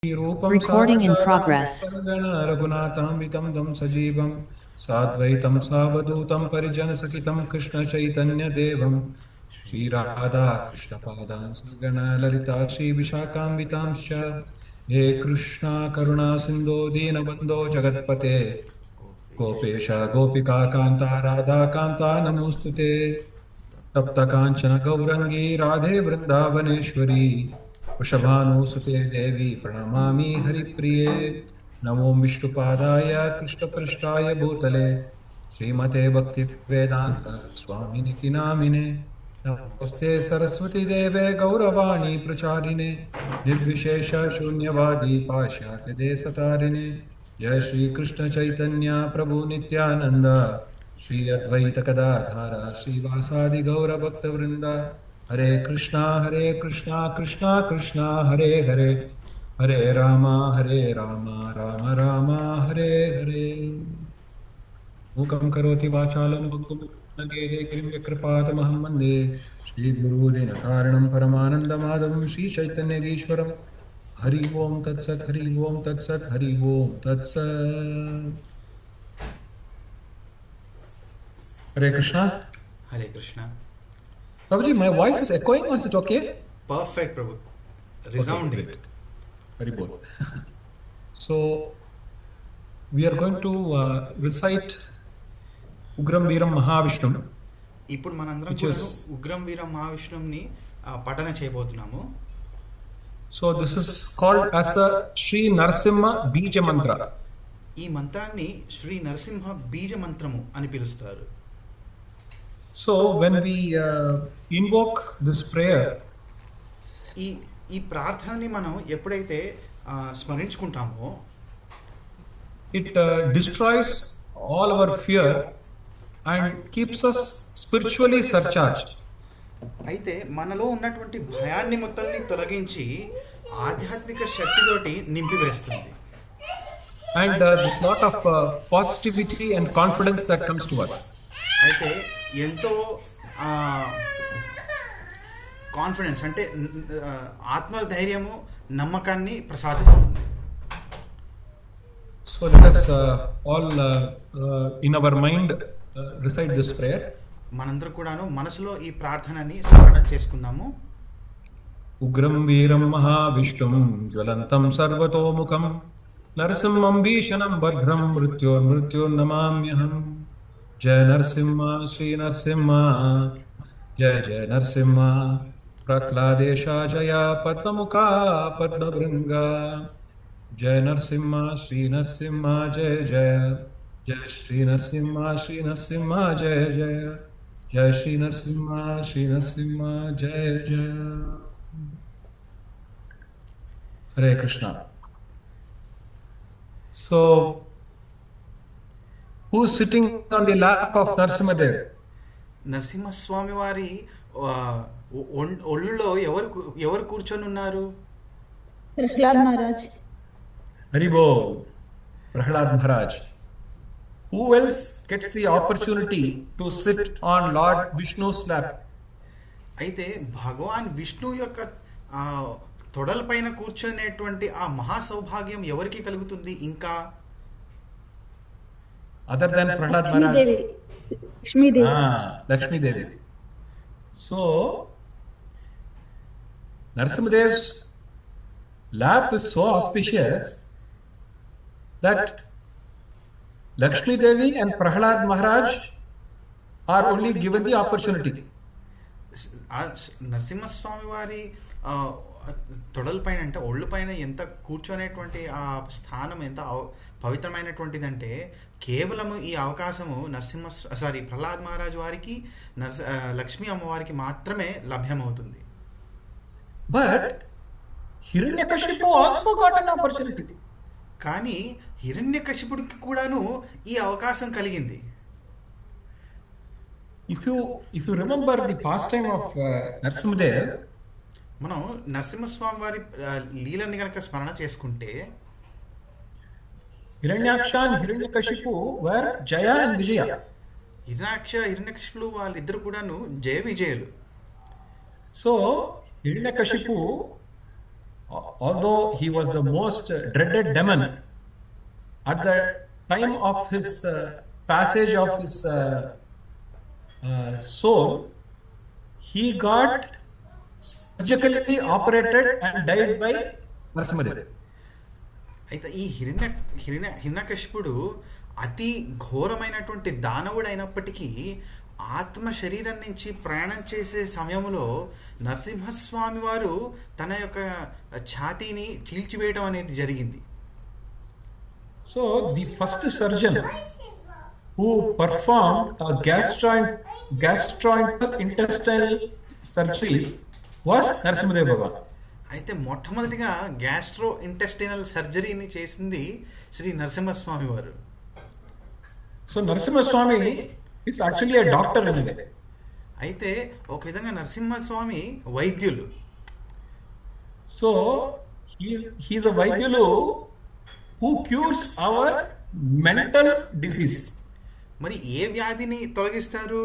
रूपं Recording in साग्रजातं progress. गण रघुनाथान्वितं तं सजीवं साद्वैतं सावधूतं परिजनसहितं कृष्णचैतन्यदेवं श्रीराधा कृष्णपादान् सगण ललिता श्रीविशाखान्वितांश्च हे कृष्णा करुणा सिन्धो दीनबन्धो जगत्पते गोपेश गोपिकान्ता राधाकान्ता नमोऽस्तु ते तप्तकाञ्चन गौरङ्गी राधे वृन्दावनेश्वरी वृषभानुसुते देवी प्रणमामि हरिप्रिये नमो विष्णुपादाय कृष्णपृष्ठाय भूतले श्रीमते भक्तिवेदान्त स्वामिनिति नामिने नमस्ते सरस्वती देवे गौरवाणी प्रचारिणे निर्विशेष शून्यवादी पाश्चात्य देशतारिणे जय श्री कृष्ण चैतन्य प्रभु नित्यानंद श्री अद्वैत गदाधर श्रीवासादि गौर भक्त वृंद हरे कृष्णा कृष्णा कृष्णा हरे हरे हरे राम राम राम हरे हरे मूकं करोति वाचालं भक्तुमुखनगेहे गिरिं यकृपातमहं वन्दे श्रीगुरुदिनकारणं परमानन्दमाधवं श्रीचैतन्यगीश्वरं हरि ओं तत्सत् हरि ओं तत्सत् हरि ओं तत्सत् Hare Krishna. Hare Krishna. Prabhuji, my voice is echoing. Is it okay? Perfect, Prabhu. Okay, Resounding. great. Very good. So, we are going to recite Ugram Veeram Mahavishnu. ఇప్పుడు మనందరం కూడా ఉగ్రం వీర మహావిష్ణువుని పఠన చేయబోతున్నాము. So, this is called as the Sri Narasimha Bija Mantra. ఈ మంత్రాన్ని శ్రీ నరసింహ బీజ మంత్రము అని పిలుస్తారు. So, when we invoke this prayer, ఈ ప్రార్థనని మనం ఎప్పుడైతే స్మరించుకుంటామో, it destroys all our fear and keeps us spiritually surcharged. అయితే మనలో ఉన్నటువంటి భయాన్ని మొత్తాన్ని తొలగించి ఆధ్యాత్మిక శక్తితోటి నింపివేస్తుంది. And there's a lot of positivity and confidence that comes to us. అయితే ఎంతో కాన్ఫిడెన్స్ అంటే ఆత్మధైర్యము నమ్మకాన్ని ప్రసాదిస్తుంది. So let us all in our mind recite this prayer. మనందరూ కూడాను మనసులో ఈ ప్రార్థనని స్మరణ చేసుకుందాము. ఉగ్రం వీరం మహావిష్ణుం జ్వలంతం సర్వతోముఖం నరసింహం భీషణం భద్రం మృత్యోర్నమామ్యహం. జయ నరసింహ శ్రీ నరసింహ జయ జయ నరసింహ ప్రహ్లాదేశ జయ పద్మముఖా పద్మభృంగ. జయ నరసింహ శ్రీ నరసింహ జయ జయ జయ శ్రీ నరసింహ జయ జయ జయ శ్రీ నరసింహ జయ జయ. Hare Krishna. So, who is sitting on the lap of Narasimhadev? Narasimhaswamy వారి ఒళ్ళులో ఎవరు కూర్చొని ఉన్నారు? Prahlad Maharaj. Haribo, Prahlad Maharaj. Who else gets the opportunity to sit on Lord Vishnu's lap? అయితే భగవాన్ విష్ణు యొక్క తొడల పైన కూర్చునేటువంటి ఆ మహా సౌభాగ్యం ఎవరికి కలుగుతుంది ఇంకా? Other than Prahlad Maharaj? Lakshmi Devi. So, Narasimhadev's lap is so auspicious that Lakshmi Devi and Prahlad Maharaj are only given the opportunity. Narasimhaswamy వారి తొడల పైన అంటే ఒళ్ళు పైన ఎంత కూర్చొనేటువంటి ఆ స్థానం ఎంత పవిత్రమైనటువంటిదంటే కేవలము ఈ అవకాశము ప్రహ్లాద్ మహారాజ్ వారికి లక్ష్మీ అమ్మవారికి మాత్రమే లభ్యమవుతుంది. But Hiranyakashipu also got an opportunity. కానీ హిరణ్యకశిపుడికి కూడాను ఈ అవకాశం కలిగింది. If you remember the pastime of Narasimhadev, మనం నరసింహస్వామి వారి లీలని కనుక స్మరణ చేసుకుంటే, Hiranyaksha and Hiranyakashipu were Jaya and Vijaya. హిరణ్యకశిపులు వాళ్ళిద్దరు కూడాను జయ విజయులు. So Hiranyakashipu although he was the most dreaded demon, at the time of his passage of his soul, he got surgically operated and died by Narasimhadev. అయితే ఈ హిరణ్యకశిపుడు అతి ఘోరమైనటువంటి దానవుడు అయినప్పటికీ ఆత్మ శరీరం నుంచి ప్రయాణం చేసే సమయంలో నరసింహస్వామి వారు తన యొక్క ఛాతీని చీల్చివేయడం అనేది జరిగింది. So the first surgeon who performed a gastrointestinal surgery was Narasimhadev Baba. అయితే మొట్టమొదటిగా గ్యాస్ట్రో ఇంటెస్టినల్ సర్జరీని చేసింది శ్రీ నరసింహస్వామి వారు. So Narasimha Swami is actually a doctor in a way. అయితే ఒక విధంగా నరసింహస్వామి వైద్యులు. So he is a Vaidyulu who cures our mental disease. మరి ఏ వ్యాధిని తొలగిస్తారు?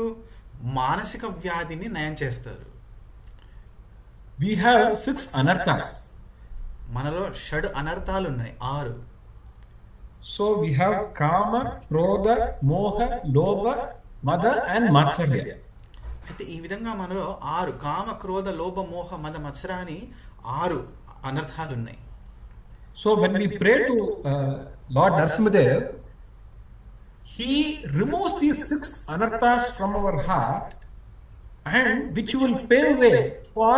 మానసిక వ్యాధిని నయం చేస్తారు. We have 6 anarthas. మనలో 6 అనర్థాలు ఉన్నాయి, 6. So we have Kama, Krodha, Moha, Lobha, Mada and Matsarya. అయితే ఈ విధంగా మనలో 6 కామ క్రోధ లోభ మోహ మద మత్సర అని 6 అనర్థాలు ఉన్నాయి. So when we pray to Lord Narasimhadev, he removes these 6 anarthas from our heart, and which will pave way for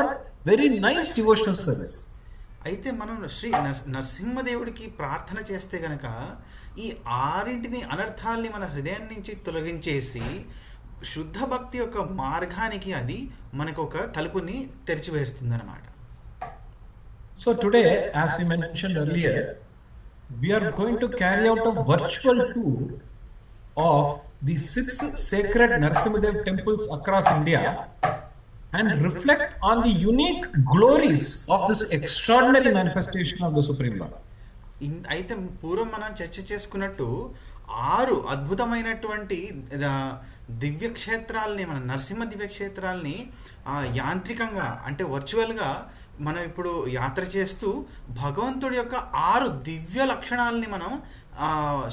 very nice devotional service. అయితే మనం శ్రీ నరసింహదేవుడికి ప్రార్థన చేస్తే గనక ఈ 6 అనర్థాల్ని మన హృదయం నుంచి తొలగించేసి శుద్ధ భక్తి యొక్క మార్గానికి అది మనకు ఒక తలుపుని తెరిచివేస్తుంది అన్నమాట. So today, as we mentioned earlier, we are going to carry out a virtual tour of the 6 sacred Narasimhadev temples across India and reflect on the unique glories of this extraordinary manifestation of the Supreme Lord. అయితే పూర్వం మనం చర్చ చేసుకున్నట్టు 6 అద్భుతమైనటువంటి దివ్యక్షేత్రాలని, మన నరసింహ దివ్యక్షేత్రాలని యాంత్రికంగా అంటే వర్చువల్గా మనం ఇప్పుడు యాత్ర చేస్తూ భగవంతుడి యొక్క 6 దివ్య లక్షణాలని మనం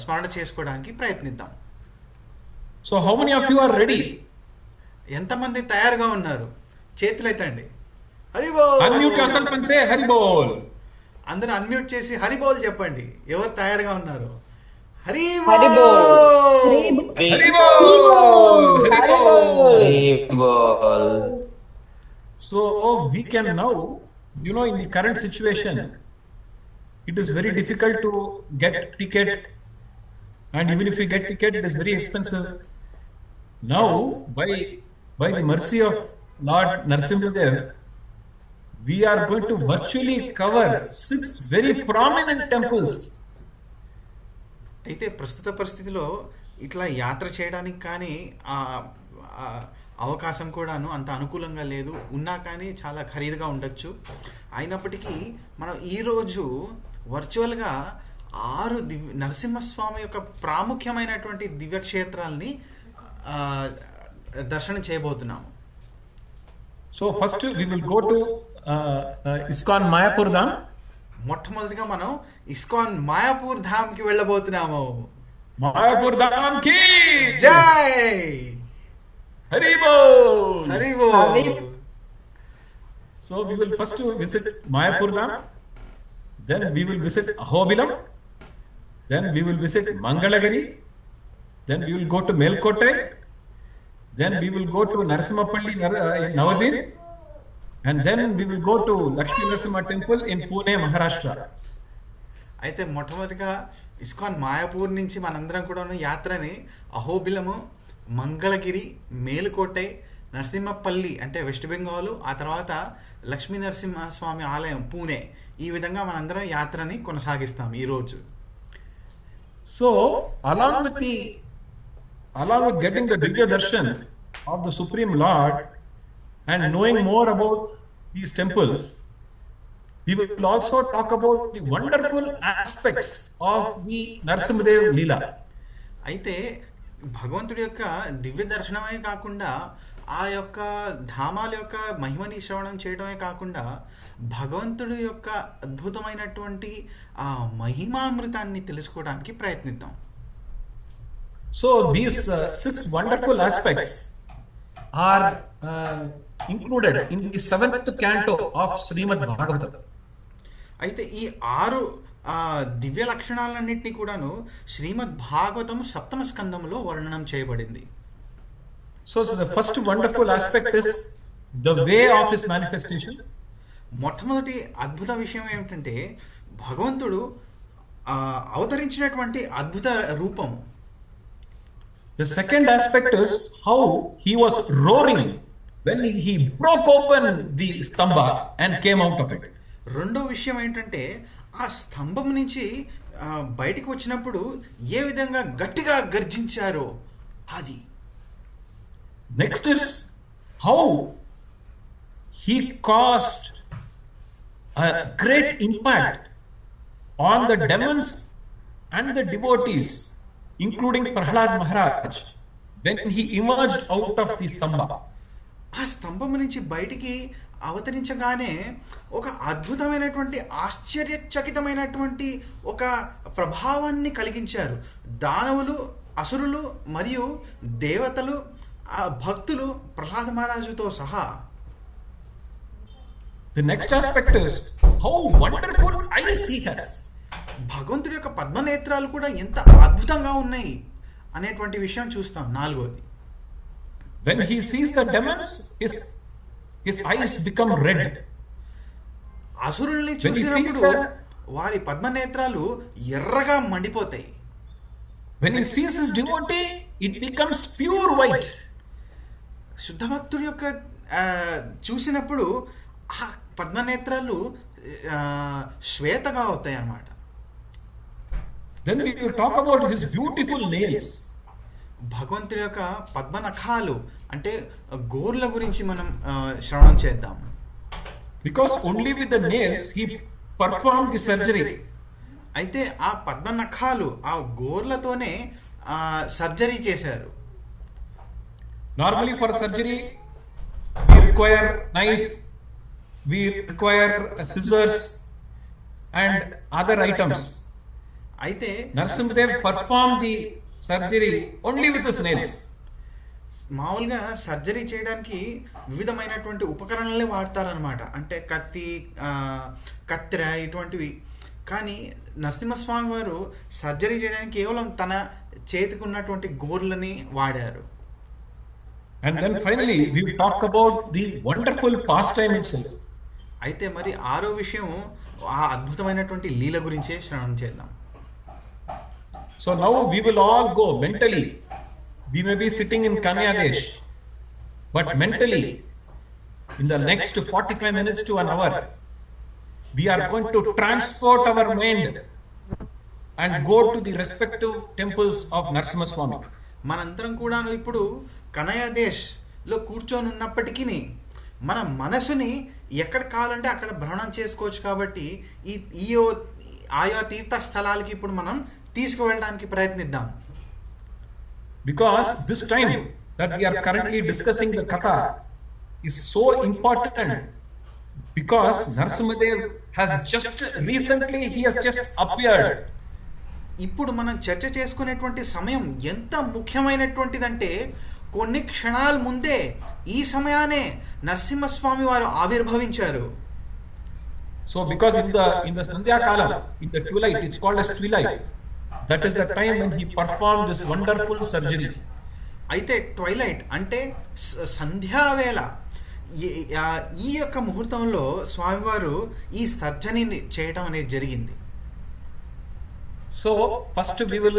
స్మరణ చేసుకోవడానికి ప్రయత్నిద్దాం. So how many of you are ready? ఎంతమంది తయారుగా ఉన్నారు? చేతులెత్తండి. Haribol. Unmute yourself and say Haribol. అందరూ అన్మ్యూట్ చేసి హరిబోల్ చెప్పండి. ఎవరు తయారుగా ఉన్నారు? Haribol. So we can now, in the current situation, it is very difficult to get ticket, and even if we get ticket, it is very expensive. Now, by the mercy of Lord Narasimhadev, we are going to virtually cover 6 very prominent temples. అయితే ప్రస్తుత పరిస్థితిలో ఇట్లా యాత్ర చేయడానికి కానీ అవకాశం కూడాను అంత అనుకూలంగా లేదు, ఉన్నా కానీ చాలా ఖరీదుగా ఉండొచ్చు. అయినప్పటికీ మనం ఈరోజు వర్చువల్గా 6 నరసింహస్వామి యొక్క ప్రాముఖ్యమైనటువంటి దివ్యక్షేత్రాలని దర్శనం చేయబోతున్నాము. So first we will go to ISKCON Mayapur Dham. మొట్టమొదటిగా మనం ఇస్కాన్ మాయాపూర్ ధామ్కి వెళ్ళబోతున్నాము. మాయాపూర్ ధామ్ కి జై. Haribol. Haribol. So we will first visit Mayapur Dham, then we will visit Ahobilam, then we will visit Mangalagiri, then we will go to Melkote, then we will go to Narasimhapalli in Navadvip, and then we will go to Lakshmi Narasimha temple in Pune, Maharashtra. అయితే మొట్టమొదటిగా ISKCON Mayapur నుంచి మనందరం కూడా యాత్రని అహోబిలము, మంగళగిరి, మేలుకోటై, నరసింహపల్లి అంటే west Bengal, ఆ తర్వాత లక్ష్మీ నరసింహస్వామి ఆలయం పూణే, ఈ విధంగా మనందరం యాత్రని కొనసాగిస్తాం ఈరోజు. So along with getting the Divya Darshan of the Supreme Lord and knowing more about these temples, we will also talk about the wonderful aspects of the Narasimhadev Leela. అయితే భగవంతుడి యొక్క దివ్య దర్శనమే కాకుండా ఆ యొక్క ధామాల యొక్క మహిమని శ్రవణం చేయడమే కాకుండా భగవంతుడి యొక్క అద్భుతమైనటువంటి ఆ మహిమామృతాన్ని తెలుసుకోవడానికి ప్రయత్నిద్దాం. So these six wonderful aspects are included in the seventh canto of Srimad Bhagavatam. అయితే ఈ 6 దివ్య లక్షణాలన్నింటినీ కూడాను శ్రీమద్ భాగవతం సప్తమ స్కందంలో వర్ణనం చేయబడింది. So the first wonderful aspect is the way of his manifestation. మొట్టమొదటి అద్భుత విషయం ఏమిటంటే భగవంతుడు అవతరించినటువంటి అద్భుత రూపము. The second aspect is how he was roaring when he broke open the stamba and came out of it. రెండో విషయం ఏంటంటే ఆ స్తంభం నుంచి బయటికి వచ్చినప్పుడు ఏ విధంగా గట్టిగా గర్జించారో అది. Next is how he caused a great impact on the demons and the devotees, including Prahlad Maharaj, when he emerged out of the stamba. ఆ స్తంభం నుంచి బయటికి అవతరించగానే ఒక అద్భుతమైనటువంటి ఆశ్చర్యచకితమైనటువంటి ఒక ప్రభావాన్ని కలిగించారు. దానవులు, అసురులు మరియు దేవతలు, భక్తులు ప్రహ్లాద మహారాజుతో సహా. The next aspect is how wonderful eyes he has. భగవంతుడి యొక్క పద్మనేత్రాలు కూడా ఎంత అద్భుతంగా ఉన్నాయి అనేటువంటి విషయం చూస్తాం. నాలుగోది, when he sees the demons, his eyes become red. అసురుల్ని చూసినప్పుడు వారి పద్మనేత్రాలు ఎర్రగా మండిపోతాయి. When he sees his devotee, it becomes pure white. శుద్ధ భక్తుడి యొక్క చూసినప్పుడు ఆ పద్మనేత్రాలు శ్వేతగా అవుతాయి అన్నమాట. Then we will talk about his beautiful nails. భగవంతుడి యొక్క పద్మనఖాలు అంటే గోర్ల గురించి మనం శ్రవణం చేద్దాం. Because only with the nails he performed the surgery. అయితే ఆ పద్మనఖాలు ఆ గోర్లతోనే సర్జరీ చేశారు. Normally for surgery we require knife, we require scissors and other items. అయితే Narasimhadev performed the surgery only with his nails. మామూలుగా సర్జరీ చేయడానికి వివిధమైనటువంటి ఉపకరణలే వాడతారనమాట. అంటే కత్తి, కత్తెర ఇటువంటివి. కానీ నరసింహస్వామి వారు సర్జరీ చేయడానికి కేవలం తన చేతికి ఉన్నటువంటి గోర్లని వాడారు. And then finally we will talk about the wonderful pastime itself. అయితే మరి ఆరో విషయం ఆ అద్భుతమైనటువంటి లీల గురించే శ్రవణం చేద్దాం. So now we will all go mentally. We may be sitting in Kanyadesh, but mentally, in the next 45 minutes to an hour, we are going to transport our mind and go to the respective temples of Narasimha Swami. మనందరం కూడా ఇప్పుడు కనయాదేశ్లో కూర్చొని ఉన్నప్పటికీ మన మనసుని ఎక్కడ కావాలంటే అక్కడ భ్రమణం చేసుకోవచ్చు. కాబట్టి ఈ ఆయా తీర్థ స్థలాలకి ఇప్పుడు మనం తీసుకువెళ్ళడానికి ప్రయత్నిద్దాం. Because this time that we are currently discussing the Katha is so important, because Narasimhadev has just recently, he has just appeared. ఇప్పుడు మనం చర్చ చేసుకునేటువంటి సమయం ఎంత ముఖ్యమైనటువంటిదంటే కొన్ని క్షణాల ముందే ఈ సమయానే నరసింహస్వామి వారు ఆవిర్భవించారు. So because in the Sandhya Kalam, in the twilight, it's called as twilight. That is the time when he performed this wonderful surgery. అయితే ట్వైలైట్ అంటే సంధ్యావేళ. ఈ యొక్క ముహూర్తంలో స్వామివారు ఈ సర్జరీని చేయటం అనేది జరిగింది. So first we will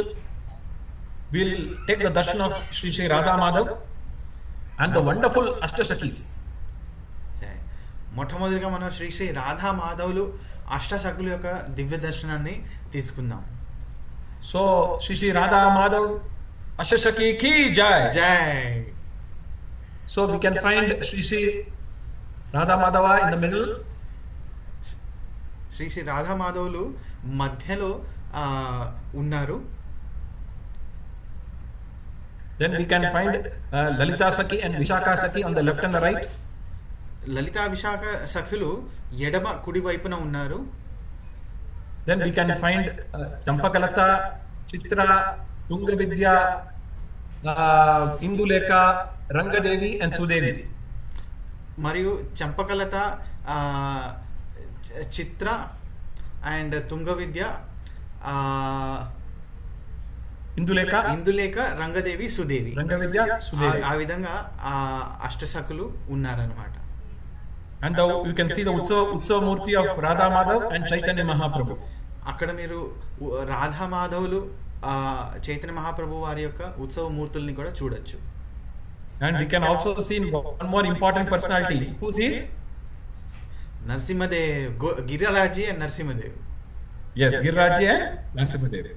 take the darshan of Sri Sri Radha Madhav and the wonderful Ashtashakis. మొట్టమొదటిగా మనం శ్రీ శ్రీ రాధా మాధవులు అష్టసఖుల యొక్క దివ్య దర్శనాన్ని తీసుకుందాం. So Sri Sri Radha Madhav Ashtashaki ki jai. జై. So we can find Sri Sri Radha Madhava in the middle. Shri Shri Radha మాధవులు మధ్యలో ఉన్నారు. Then we can find Lalita Saki and Vishaka Saki on the left and the right. Lalitha Visakha సఖులు ఎడమ కుడి వైపున ఉన్నారు. Then we can find Champakalata, Chitra, Tungavidya, Induleka, Rangadevi and Sudevi. మరియు చంపకలత, చిత్ర and తుంగ విద్య, Induleka, Indulekha, Rangadevi, Sudevi. Rangavidya, Sudevi. ఆ విధంగా అష్టసఖులు ఉన్నారనమాట. And you can see the Utsav Murti of Radha Madhav and Chaitanya Mahaprabhu. అక్కడ మీరు రాధా మాధవులు, చైతన్య మహాప్రభు వారి యొక్క ఉత్సవ మూర్తుల్ని కూడా చూడొచ్చు. And we can also see one more important personality. Who's he? Narasimhadev, Giriraji and Narasimhadev. Yes, Giriraji and Narasimhadev.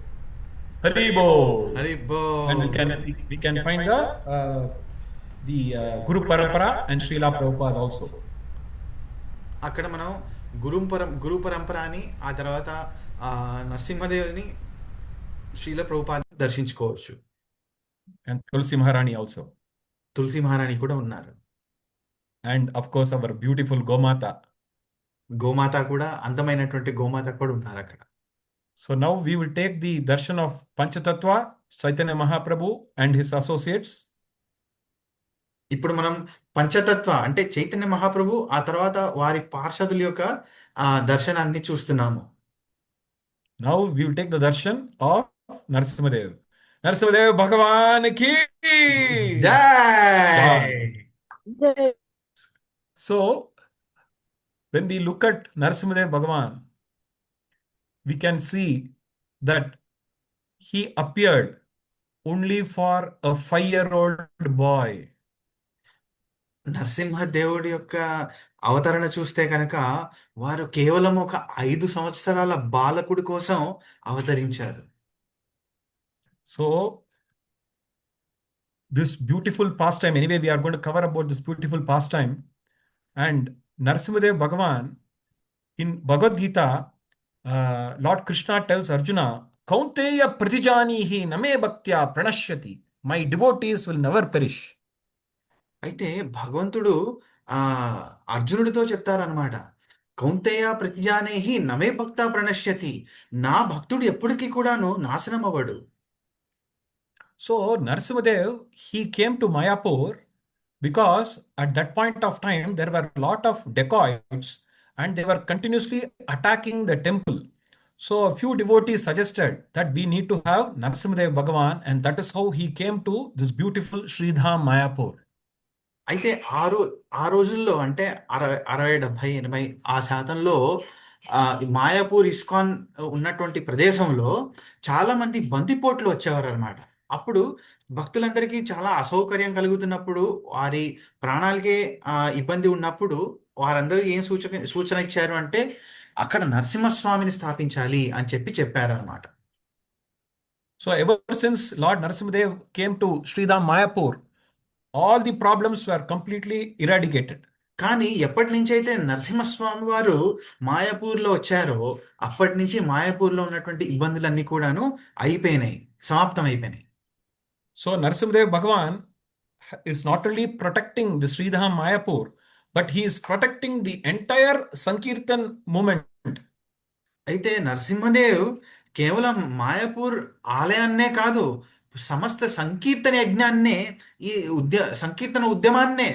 Haribo. Haribo. And we can find the Guru Parampara and Srila Prabhupada also. అక్కడ మనం గురు పరంపర అని, ఆ తర్వాత నరసింహదేవుని, Srila Prabhupada దర్శించుకోవచ్చు. And Tulsi Maharani also. తులసి మహారాణి కూడా ఉన్నారు. And of course our beautiful Gomata. గోమాత కూడా, అందమైనటువంటి గోమాత కూడా ఉన్నారు అక్కడ. So now we will take the darshan of Panchatattva, Chaitanya Mahaprabhu and his associates. ఇప్పుడు మనం పంచతత్వ అంటే చైతన్య మహాప్రభు, ఆ తర్వాత వారి పార్షదుల యొక్క దర్శనాన్ని చూస్తున్నాము. Now we will take the darshan of Narasimhadev. Narasimhadev Bhagavan ki జై. So when we look at Narasimhadev Bhagavan, we can see that he appeared only for a 5-year-old boy. నరసింహదేవుడి యొక్క అవతరణ చూస్తే కనుక వారు కేవలం ఒక 5 సంవత్సరాల బాలకుడి కోసం అవతరించారు. So this beautiful pastime, anyway, we are going to cover about this beautiful pastime. And Narasimhadev Bhagavan, in Bhagavad Gita, Lord Krishna tells Arjuna, Kaunteya pratijanihi name bhaktya pranashyati. My devotees will never perish. అయితే భగవంతుడు అర్జునుడితో చెప్తారనమాట, కౌంతేయ ప్రతిజానేహి నమే భక్త ప్రణశ్యతి, నా భక్తుడు ఎప్పటికీ కూడాను నాశనం అవ్వడు. So Narasimhadev, he came to Mayapur because at that point of time there were a lot of dacoits and they were continuously attacking the temple. So a few devotees suggested that we need to have Narasimhadev Bhagavan, and that is how he came to this beautiful Sridham Mayapur. అయితే ఆ రోజుల్లో అంటే 60-70-80 ఆ శాతంలో Mayapur ISKCON ఉన్నటువంటి ప్రదేశంలో చాలా మంది బందిపోట్లు వచ్చేవారు అనమాట. అప్పుడు భక్తులందరికీ చాలా అసౌకర్యం కలుగుతున్నప్పుడు, వారి ప్రాణాలకే ఇబ్బంది ఉన్నప్పుడు వారందరూ ఏం సూచన ఇచ్చారు అంటే అక్కడ నరసింహస్వామిని స్థాపించాలి అని చెప్పారనమాట. So ever since Lord Narasimhadev came to Sridham Mayapur, all the problems were completely eradicated. కానీ ఎప్పటి నుంచి అయితే నరసింహస్వామి వారు మాయాపూర్లో వచ్చారో అప్పటి నుంచి మాయాపూర్లో ఉన్నటువంటి ఇబ్బందులన్నీ కూడాను సమాప్తం అయిపోయినాయి. So Narasimhadev Bhagavan is not only protecting the Sridham Mayapur, but he is protecting the entire Sankirtan movement. అయితే నరసింహదేవ్ కేవలం మాయాపూర్ ఆలయాన్నే కాదు, సమస్త సంకీర్తన యజ్ఞాన్నే, ఈ సంకీర్తన ఉద్యమాన్నే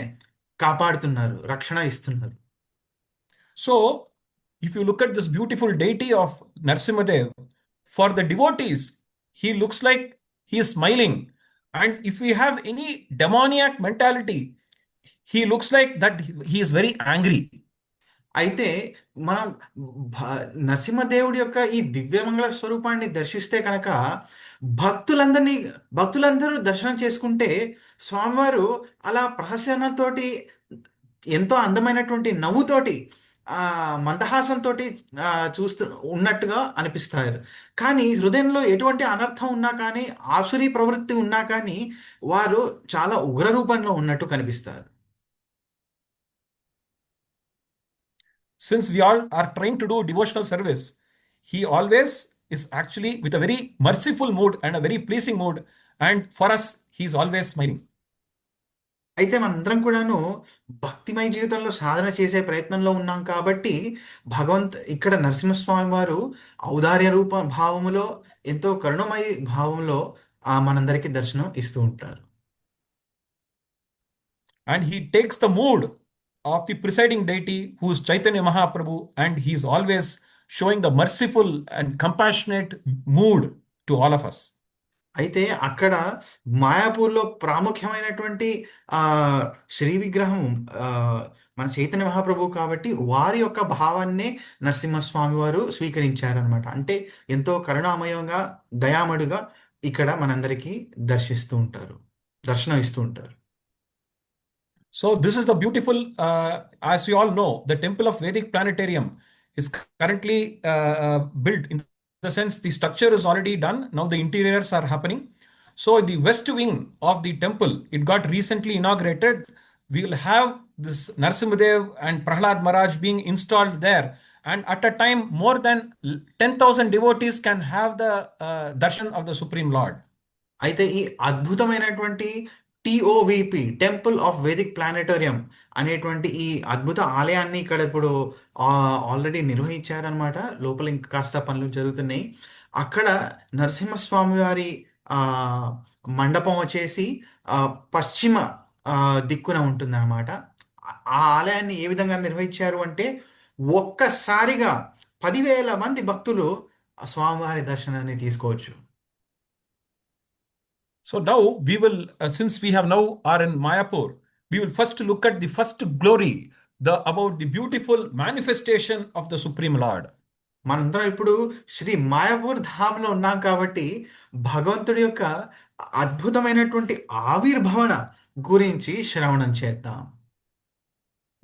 కాపాడుతున్నారు, రక్షణ ఇస్తున్నారు. So if you look at this beautiful deity of Narasimhadev, for the devotees, he looks like he is smiling. And if we have any demoniac mentality, he looks like that he is very angry. అయితే మనం నరసింహదేవుడి యొక్క ఈ దివ్యమంగళ స్వరూపాన్ని దర్శిస్తే కనుక భక్తులందరూ దర్శనం చేసుకుంటే స్వామివారు అలా ప్రహసనతోటి, ఎంతో అందమైనటువంటి నవ్వుతోటి, మందహాసంతో చూస్తూ ఉన్నట్టుగా అనిపిస్తారు. కానీ హృదయంలో ఎటువంటి అనర్థం ఉన్నా కానీ, ఆసురీ ప్రవృత్తి ఉన్నా కానీ వారు చాలా ఉగ్ర రూపంలో ఉన్నట్టు కనిపిస్తారు. Since we all are trying to do devotional service, he always is actually with a very merciful mood and a very pleasing mood. And for us, he's always smiling. అయితే మనందరం కూడాను భక్తిమయ జీవితంలో సాధన చేసే ప్రయత్నంలో ఉన్నాం కాబట్టి ఇక్కడ నరసింహస్వామి వారు ఔదార్య రూప భావములో ఎంతో కరుణమయ భావంలో మనందరికీ దర్శనం ఇస్తూ ఉంటారు. And he takes the mood of the presiding deity, who is Chaitanya Mahaprabhu, and he is always showing the merciful and compassionate mood to all of us. అయితే అక్కడ మాయాపూర్లో ప్రాముఖ్యమైనటువంటి ఆ శ్రీ విగ్రహం మన చైతన్య మహాప్రభు కాబట్టి వారి యొక్క భావాన్నే నరసింహస్వామి వారు స్వీకరించారనమాట. అంటే ఎంతో కరుణామయంగా దయామడుగా ఇక్కడ మనందరికీ దర్శనం ఇస్తూ ఉంటారు. So this is the beautiful, as we all know, the temple of Vedic planetarium is currently built. In the sense, the structure is already done. Now the interiors are happening. So the west wing of the temple, it got recently inaugurated. We will have this Narasimhadev and Prahlad Maharaj being installed there. And at a time, more than 10,000 devotees can have the darshan of the Supreme Lord. అయితే ఈ అద్భుతమైనటువంటి TOVP temple of Vedic planetarium అనేటువంటి ఈ అద్భుత ఆలయాన్ని ఇక్కడ ఇప్పుడు already నిర్వహించారనమాట. లోపల ఇంకా కాస్త పనులు జరుగుతున్నాయి. అక్కడ నరసింహస్వామి వారి మండపం వచ్చేసి పశ్చిమ దిక్కున ఉంటుందన్నమాట. ఆ ఆలయాన్ని ఏ విధంగా నిర్వహించారు అంటే ఒక్కసారిగా 10,000 మంది భక్తులు స్వామివారి దర్శనాన్ని తీసుకోవచ్చు. So now we will, since we have now are in Mayapur, we will first look at the first glory, about the beautiful manifestation of the Supreme Lord. మనందరం ఇప్పుడు శ్రీ మాయాపూర్ ధామ్లో ఉన్నాం కాబట్టి భగవంతుడి యొక్క అద్భుతమైనటువంటి ఆవిర్భవన గురించి శ్రవణం చేద్దాం.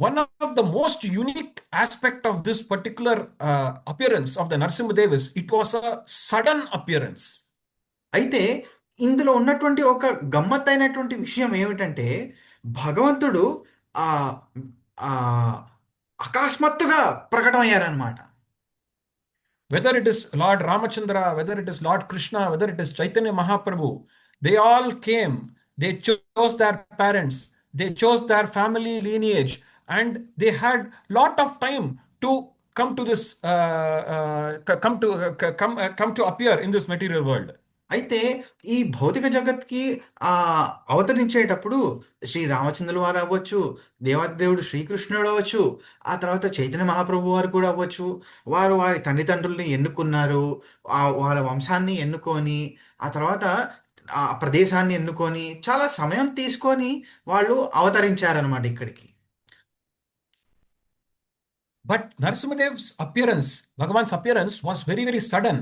One of the most unique aspect of this particular appearance of the Narasimhadev is it was a sudden appearance. అయితే ఇందులో ఉన్నటువంటి ఒక గమ్మత్తైనటువంటి విషయం ఏమిటంటే భగవంతుడు అకస్మాత్తుగా ప్రకటమయ్యారనమాట. Whether it is Lord Ramachandra, whether it is Lord Krishna, whether it is Chaitanya Mahaprabhu, they all came, they chose their parents, they chose their family lineage, and they had lot of time to come to this come to appear in this material world. అయితే ఈ భౌతిక జగత్కి అవతరించేటప్పుడు శ్రీ రామచంద్రుల వారు అవ్వచ్చు, దేవాది దేవుడు శ్రీకృష్ణుడు అవ్వచ్చు, ఆ తర్వాత చైతన్య మహాప్రభు వారు కూడా అవ్వచ్చు. వారు వారి తల్లిదండ్రుల్ని ఎన్నుకున్నారు, వారి వంశాన్ని ఎన్నుకొని, ఆ తర్వాత ఆ ప్రదేశాన్ని ఎన్నుకొని చాలా సమయం తీసుకొని వాళ్ళు అవతరించారనమాట ఇక్కడికి. But Narasimhadev's appearance, Bhagavan's appearance was very, very sudden,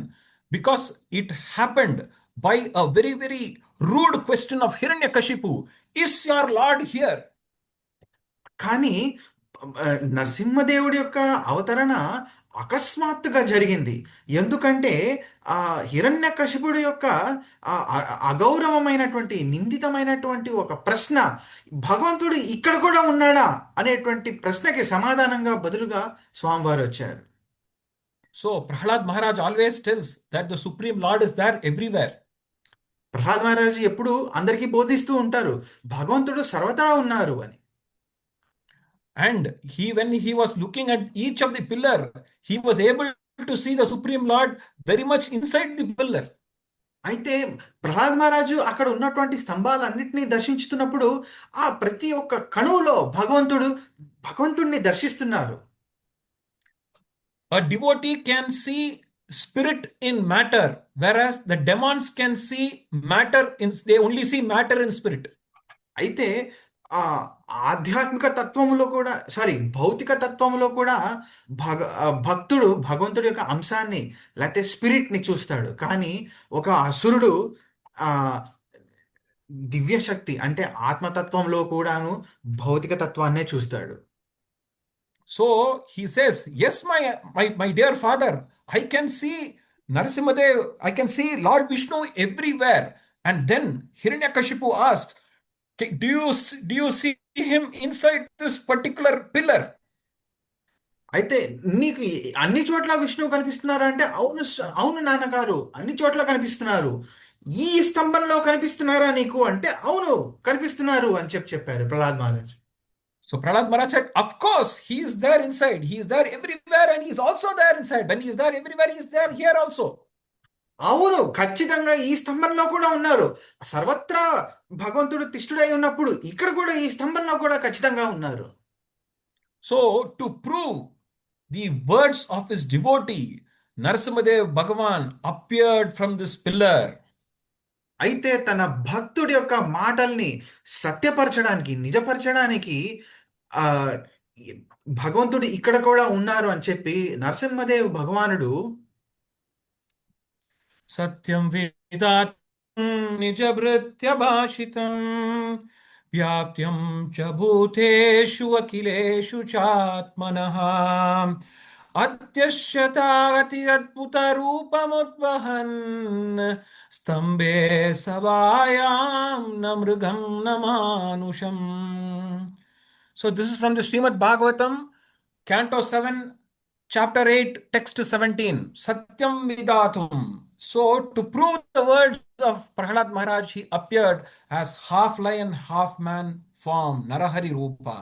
because it happened by a very, very rude question of Hiranyakashipu. Is your Lord here? కానీ నరసింహదేవుడి యొక్క అవతరణ అకస్మాత్తుగా జరిగింది. ఎందుకంటే హిరణ్యకశిపుడి యొక్క అగౌరవమైనటువంటి నిందితమైనటువంటి ఒక ప్రశ్న, భగవంతుడు ఇక్కడ కూడా ఉన్నాడా అనేటువంటి ప్రశ్నకి సమాధానంగా బదులుగా స్వామివారు వచ్చారు. So Prahlad Maharaj always tells that the Supreme Lord is there everywhere. Prahlad మహారాజు ఎప్పుడు అందరికీ బోధిస్తూ ఉంటారు భగవంతుడు సర్వదా ఉన్నారు అని. And when he was looking at each of the pillar, he was able to see the Supreme Lord very much inside the pillar. అయితే ప్రహ్లాద్ మహారాజు అక్కడ ఉన్నటువంటి స్తంభాలన్నింటినీ దర్శించుతున్నప్పుడు ఆ ప్రతి ఒక్క కణువులో భగవంతుడిని దర్శిస్తున్నారు. A devotee can see spirit in matter, whereas the demons can see matter they only see matter in spirit. అయితే ఆధ్యాత్మిక తత్వములో కూడా భౌతిక తత్వములో కూడా భక్తుడు భగవంతుడి యొక్క అంశాన్ని లేకపోతే స్పిరిట్ని చూస్తాడు. కానీ ఒక అసురుడు దివ్యశక్తి అంటే ఆత్మతత్వంలో కూడాను భౌతిక తత్వాన్నే చూస్తాడు. So he says, yes, my dear father, I can see Narasimhadev, I can see Lord Vishnu everywhere. And then Hiranyakashipu asked, do you see him inside this particular pillar? అయితే నీకు అన్ని చోట్ల విష్ణువు కనిపిస్తున్నారు అంటే అవును నాన్నగారు అన్ని చోట్ల కనిపిస్తున్నారు. ఈ స్తంభంలో కనిపిస్తున్నారా నీకు అంటే అవును కనిపిస్తున్నారు అని చెప్పారు Prahlad Maharaj. So Prahlad Maharaj said, of course, he is there inside. He is there everywhere and he is also there inside. When he is there everywhere, he is there here also. అవును ఖచ్చితంగా ఈ స్తంభంలో కూడా ఉన్నారు. సర్వత్రా భగవంతుడు తిష్ఠుడై ఉన్నప్పుడు ఇక్కడ కూడా ఈ స్తంభంలో కూడా ఖచ్చితంగా ఉన్నారు. So to prove the words of his devotee, Narasimhadev Bhagavan appeared from this pillar. అయితే తన భక్తుడి యొక్క మాటల్ని సత్యపరచడానికి నిజపరచడానికి ఆ భగవంతుడు ఇక్కడ కూడా ఉన్నారు అని చెప్పి నరసింహదేవ్ భగవానుడు సత్యం వేదాత్మం నిజభృత్యభాషితం వ్యాప్త్యం చ భూతేషు అఖిలేషు చాత్మనః అత్యశ్యతాగతి అద్భుత రూపముద్వహన్ స్తంభే సభాయాం న మృగం న మానుషం. So this is from the Srimad Bhagavatam, Canto 7, Chapter 8, Text 17. Satyam Vidatum. So to prove the words of Prahlad Maharaj, he appeared as half lion, half man form, Narahari Rupa.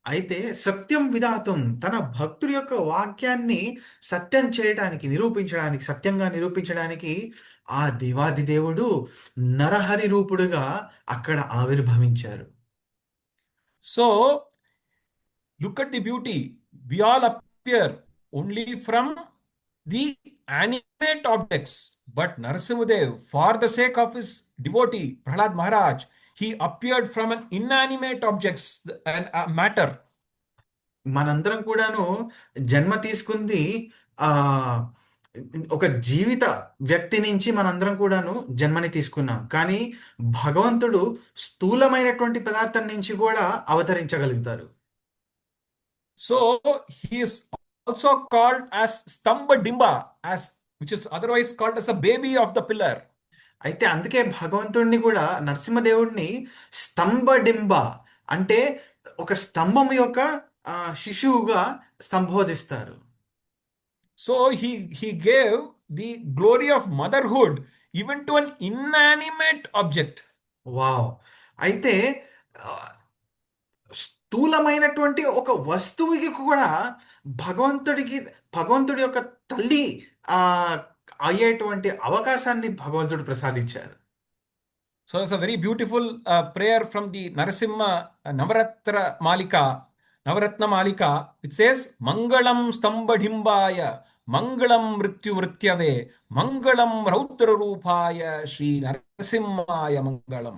అయితే సత్యం విధాతం తన భక్తుడి యొక్క వాక్యాన్ని సత్యం చేయడానికి నిరూపించడానికి సత్యంగా నిరూపించడానికి ఆ దేవాది దేవుడు నరహరి రూపుడుగా అక్కడ ఆవిర్భవించారు. So look at the beauty. We all appear only from the animate objects, but Narasimhadev, for the sake of his devotee Prahlad Maharaj, he appeared from an inanimate objects and matter. మనందరం కూడాను జన్మ తీసుకుంది ఆ ఒక జీవిత వ్యక్తి నుంచి మనందరం కూడాను జన్మని తీసుకున్నాం. కానీ భగవంతుడు స్థూలమైనటువంటి పదార్థం నుంచి కూడా అవతరించగలుగుతారు. So he is also called as Stamba Dimba, as which is otherwise called as the baby of the pillar. అయితే అందుకే భగవంతుడిని కూడా నరసింహదేవుడిని స్తంభడింబ అంటే ఒక స్తంభం యొక్క శిశువుగా సంబోధిస్తారు. So he gave the glory of motherhood even to an inanimate object. Wow! అయితే స్థూలమైనటువంటి ఒక వస్తువుకి కూడా భగవంతుడి యొక్క తల్లి ఆ అయ్యేటువంటి అవకాశాన్ని భగవంతుడు ప్రసాదించారు. So it's a very beautiful prayer from the Narasimha Navaratna Malika. It says, Mangalam Stambadhimbaya, Mangalam Mrityu Vrityave, Mangalam Rautra Rupaya, Shri Narasimhaya Mangalam.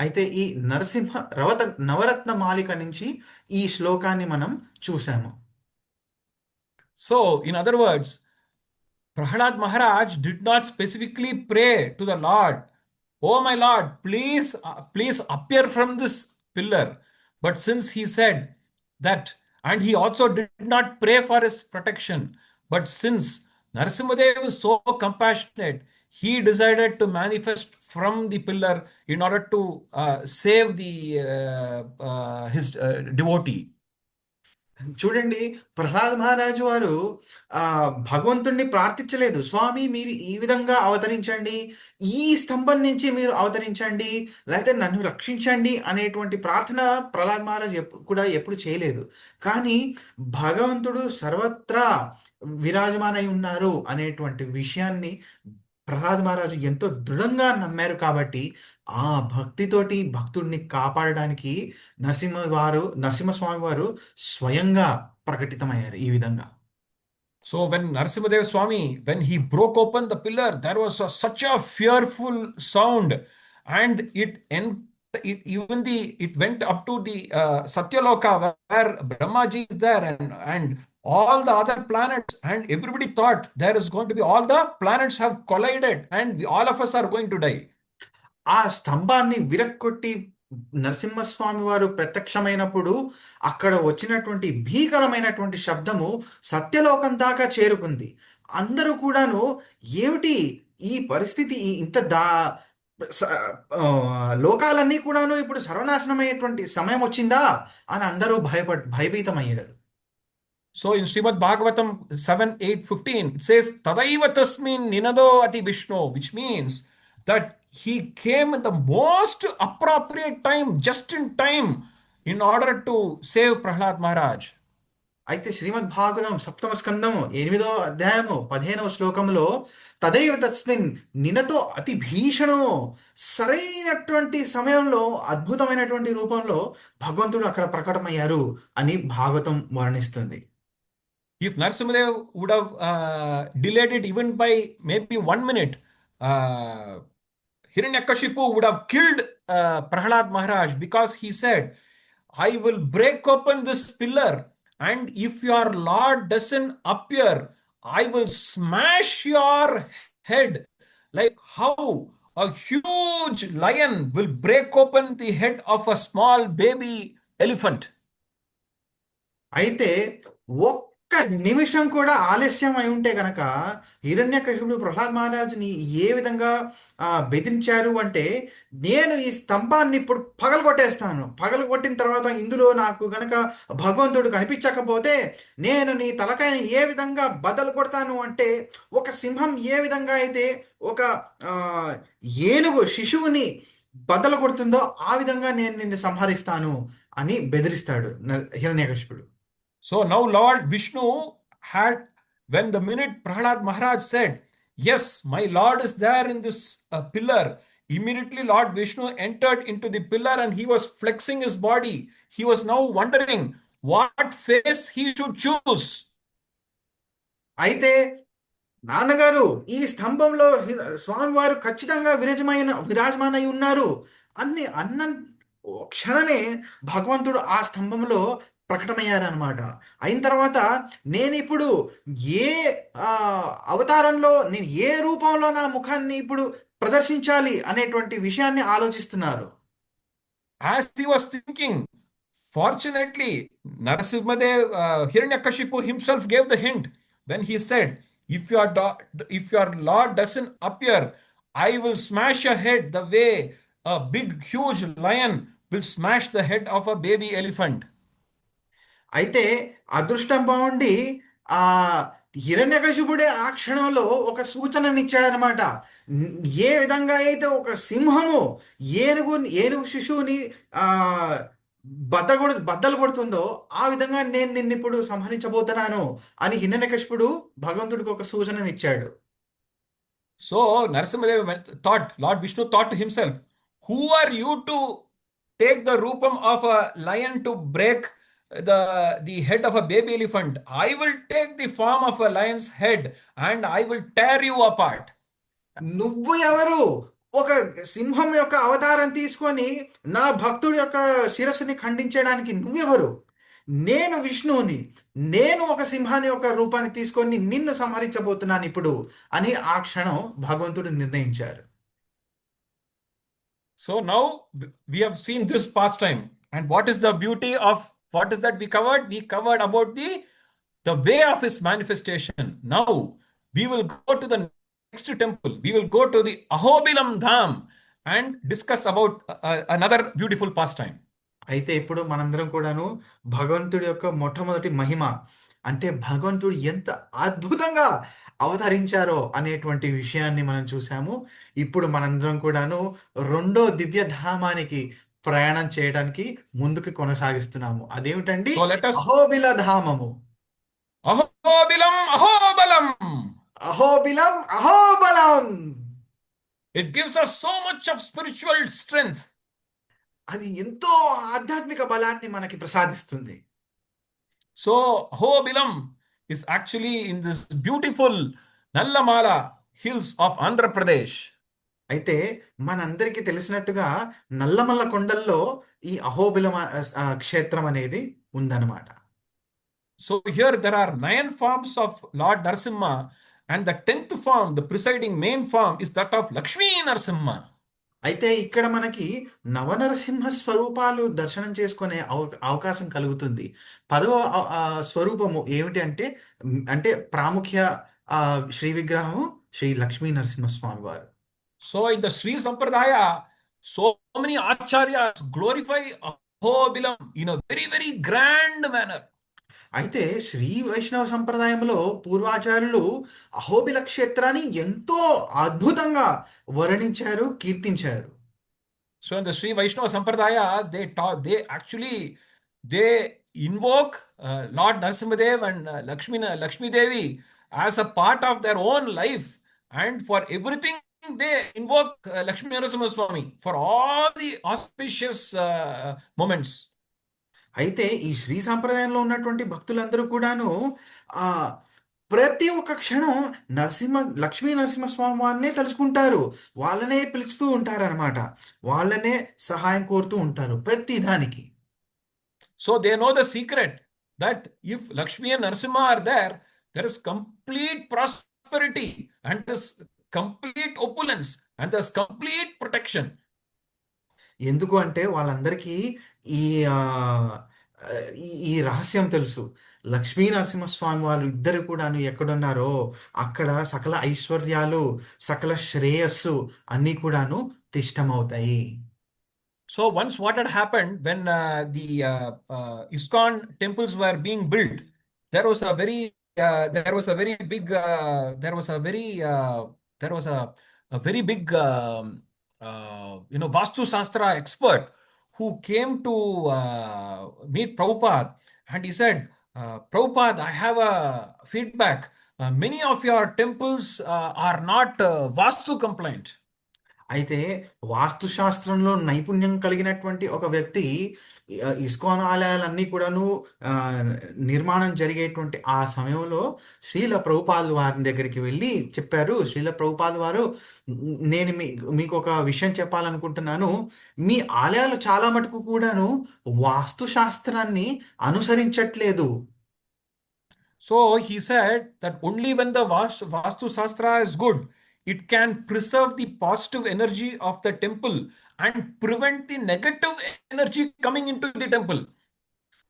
అయితే ఈ నవరత్న మాలిక నుంచి ఈ శ్లోకాన్ని మనం చూసాము. So in other words, Prahlad Maharaj did not specifically pray to the Lord, "Oh my Lord, please appear from this pillar." But since he said that, and he also did not pray for his protection, but since Narasimhadev is so compassionate, he decided to manifest from the pillar in order to save his devotee. చూడండి, ప్రహ్లాద్ మహారాజు వారు భగవంతుణ్ణి ప్రార్థించలేదు, స్వామి మీరు ఈ విధంగా అవతరించండి, ఈ స్తంభం నుంచి మీరు అవతరించండి, లేకపోతే నన్ను రక్షించండి అనేటువంటి ప్రార్థన ప్రహ్లాద్ మహారాజు కూడా ఎప్పుడు చేయలేదు. కానీ భగవంతుడు సర్వత్రా విరాజమానై ఉన్నారు అనేటువంటి విషయాన్ని ప్రహ్లాద్ మహారాజు ఎంతో దృఢంగా నమ్మారు. కాబట్టి ఆ భక్తితోటి భక్తుడిని కాపాడడానికి నరసింహస్వామి వారు స్వయంగా ప్రకటితమయ్యారు ఈ విధంగా. So when Narasimhadev Swami, when he broke open the pillar, there was such a fearful sound, and it went up to the Satyaloka where Brahmaji is there, and all the other planets, and everybody thought there is going to be all the planets have collided and all of us are going to die. ఆ స్తంభాన్ని విరక్కొట్టి నరసింహస్వామి వారు ప్రత్యక్షమైనప్పుడు అక్కడ వచ్చినటువంటి భీకరమైనటువంటి శబ్దము సత్యలోకం దాకా చేరుకుంది. అందరూ కూడాను ఏమిటి ఈ పరిస్థితి, ఇంత లోకాలన్నీ కూడాను ఇప్పుడు సర్వనాశనమయ్యేటువంటి సమయం వచ్చిందా అని అందరూ భయభీతమయ్యారు. So in Srimad Bhagavatam 7, 8, 15, it says, Tadaiva tasmin ninado ati Vishnu, which means that he came in the most appropriate time, just in time, in order to save Prahlad Maharaj. అయితే శ్రీమద్ భాగవతం సప్తమ స్కందము 8వ అధ్యాయము 15వ శ్లోకంలో తదైవ తస్మిన్ నినతో అతి భీషణము, సరైనటువంటి సమయంలో అద్భుతమైనటువంటి రూపంలో భగవంతుడు అక్కడ ప్రకటమయ్యారు అని Bhagavatam వర్ణిస్తుంది. If Narasimhadev would have delayed it even by maybe 1 minute, Hiranyakashipu would have killed Prahlad Maharaj, because he said, I will break open this pillar, and if your Lord doesn't appear, I will smash your head. Like how a huge lion will break open the head of a small baby elephant. అయితే ఒక్క నిమిషం కూడా ఆలస్యం అయి ఉంటే గనక హిరణ్యకశిపుడు ప్రహ్లాద్ మహారాజుని ఏ విధంగా బెదిరించారు అంటే, నేను ఈ స్తంభాన్ని ఇప్పుడు పగలగొట్టేస్తాను, పగలగొట్టిన తర్వాత ఇందులో నాకు గనక భగవంతుడు కనిపించకపోతే నేను నీ తలకాయని ఏ విధంగా బద్దలు కొడతాను అంటే, ఒక సింహం ఏ విధంగా అయితే ఒక ఏనుగు శిశువుని బద్దలు కొడుతుందో ఆ విధంగా నేను నిన్ను సంహరిస్తాను అని బెదిరిస్తాడు హిరణ్యకశిపుడు. So now Lord Vishnu had, when the minute Prahlad Maharaj said, yes, my Lord is there in this pillar, immediately Lord Vishnu entered into the pillar and he was flexing his body. He was now wondering what face he should choose. అయితే నాన్నగారు, ఈ స్తంభంలో స్వామివారు ఖచ్చితంగా విరాజమానై ఉన్నారు అన్న క్షణమే భగవంతుడు ఆ స్తంభంలో ప్రకటమయ్యారనమాట. అయిన తర్వాత నేను ఇప్పుడు ఏ అవతారంలో, నేను ఏ రూపంలో నా ముఖాన్ని ఇప్పుడు ప్రదర్శించాలి అనేటువంటి విషయాన్ని ఆలోచిస్తున్నారు. As he was thinking, fortunately, Narasimhadev, Hiranyakashipu himself gave the hint when he said, if your Lord doesn't appear, I will smash your head the way a big, huge lion will smash the head of a baby elephant. అయితే అదృష్టం బాగుండి ఆ హిరణ్యకశిపుడే ఆ క్షణంలో ఒక సూచననిచ్చాడనమాట. ఏ విధంగా అయితే ఒక సింహము ఏనుగు శిశువుని బద్దలు కొడుతుందో ఆ విధంగా నేను నిన్ను ఇప్పుడు సంహరించబోతున్నాను అని హిరణ్యకశిపుడు భగవంతుడికి ఒక సూచననిచ్చాడు. So Narasimhadev thought, Lord Vishnu thought to himself, who are you to take the rupam of a lion to break the head of a baby elephant? I will take the form of a lion's head and I will tear you apart. నువ్వు ఎవరు? ఒక సింహం యొక్క అవతారం తీసుకొని నా భక్తుడి యొక్క శిరస్సుని ఖండించడానికి నువ్వెవరు? నేను విష్ణువుని, నేను ఒక సింహాన్ని యొక్క రూపాన్ని తీసుకొని నిన్ను సంహరించబోతున్నాను ఇప్పుడు అని ఆ క్షణం భగవంతుడు నిర్ణయించారు. So now we have seen this pastime, and what is the beauty of what is that we covered? We covered about the way of his manifestation. Now we will go to the next temple. We will go to the Ahobilam Dham and discuss about another beautiful pastime. అయితే ఇప్పుడు మనందరం కూడాను భగవంతుడి యొక్క మొట్టమొదటి మహిమ, అంటే భగవంతుడు ఎంత అద్భుతంగా అవతరించారో అనేటువంటి విషయాన్ని మనం చూసాము. ఇప్పుడు మనందరం కూడాను రెండో దివ్యధామానికి ప్రయాణం చేయడానికి ముందుకు కొనసాగిస్తున్నాము. అదేమిటండి? Ahobila ధామము. Ahobilam Ahobilam. Ahobilam Ahobilam. It gives us so much of spiritual strength. అది ఎంతో ఆధ్యాత్మిక బలాన్ని మనకి ప్రసాదిస్తుంది. So Ahobilam is actually in this beautiful Nallamala hills of Andhra Pradesh. అయితే మనందరికీ తెలిసినట్టుగా నల్లమల్ల కొండల్లో ఈ అహోబిలం క్షేత్రం అనేది ఉందన్నమాట. So here there are 9 forms of Lord Narasimha, and the 10th form, the presiding main form, is that of Lakshmi Narasimha. అయితే ఇక్కడ మనకి నవనరసింహ స్వరూపాలు దర్శనం చేసుకునే అవకాశం కలుగుతుంది. 10వ స్వరూపము ఏమిటి అంటే ప్రాముఖ్య శ్రీ విగ్రహము శ్రీ లక్ష్మీ నరసింహస్వామి వారు. So in the Sri Sampradaya, so many acharyas glorify Ahobilam in a very, very grand manner. అయితే శ్రీ వైష్ణవ సంప్రదాయంలో పూర్వాచార్యులు అహోబిల క్షేత్రాన్ని ఎంతో అద్భుతంగా వర్ణించారు, కీర్తించారు. So in the Sri Vaishnava Sampradaya, they actually they invoke Lord Narasimhadev and Lakshmi Devi as a part of their own life, and for everything they invoke Lakshmi Narasimha Swami for all the auspicious moments. అయితే ఈ శ్రీ సాంప్రదాయంలో ఉన్నటువంటి భక్తులందరూ కూడాను ఆ ప్రతి ఒక్క క్షణం లక్ష్మీ నరసింహస్వామి వారినే తలుచుకుంటారు. వాళ్ళనే పిలుస్తూ ఉంటారనమాట. వాళ్ళనే సహాయం కోరుతూ ఉంటారు ప్రతి దానికి. So they know the secret that if Lakshmi and Narasimha are there, there is complete prosperity and there's complete opulence and there's complete protection. ఎందుకు అంటే వాళ్ళందరికీ ఈ ఆ, ఈ ఈ రహస్యం తెలుసు. లక్ష్మీ నరసింహస్వామి వాళ్ళు ఇద్దరు కూడాను ఎక్కడున్నారో అక్కడ సకల ఐశ్వర్యాలు, సకల శ్రేయస్సు అన్నీ కూడాను తిష్టమవుతాయి. So once what had happened when the ISKCON temples were being built, there was a very there was a very big there was a very there was a very big Vastu Shastra expert who came to meet Prabhupada, and he said, Prabhupada, I have a feedback. Many of your temples are not Vastu compliant. అయితే వాస్తుశాస్త్రంలో నైపుణ్యం కలిగినటువంటి ఒక వ్యక్తి ISKCON ఆలయాలన్నీ కూడాను ఆ, నిర్మాణం జరిగేటువంటి ఆ సమయంలో శ్రీల ప్రభుపాదుల వారి దగ్గరికి వెళ్ళి చెప్పారు. శ్రీల ప్రభుపాదుల వారు, నేను మీకు ఒక విషయం చెప్పాలనుకుంటున్నాను. మీ ఆలయాలు చాలా మటుకు కూడాను వాస్తుశాస్త్రాన్ని అనుసరించట్లేదు. So he said that only when the Vastu Shastra is good, it can preserve the positive energy of the temple and prevent the negative energy coming into the temple.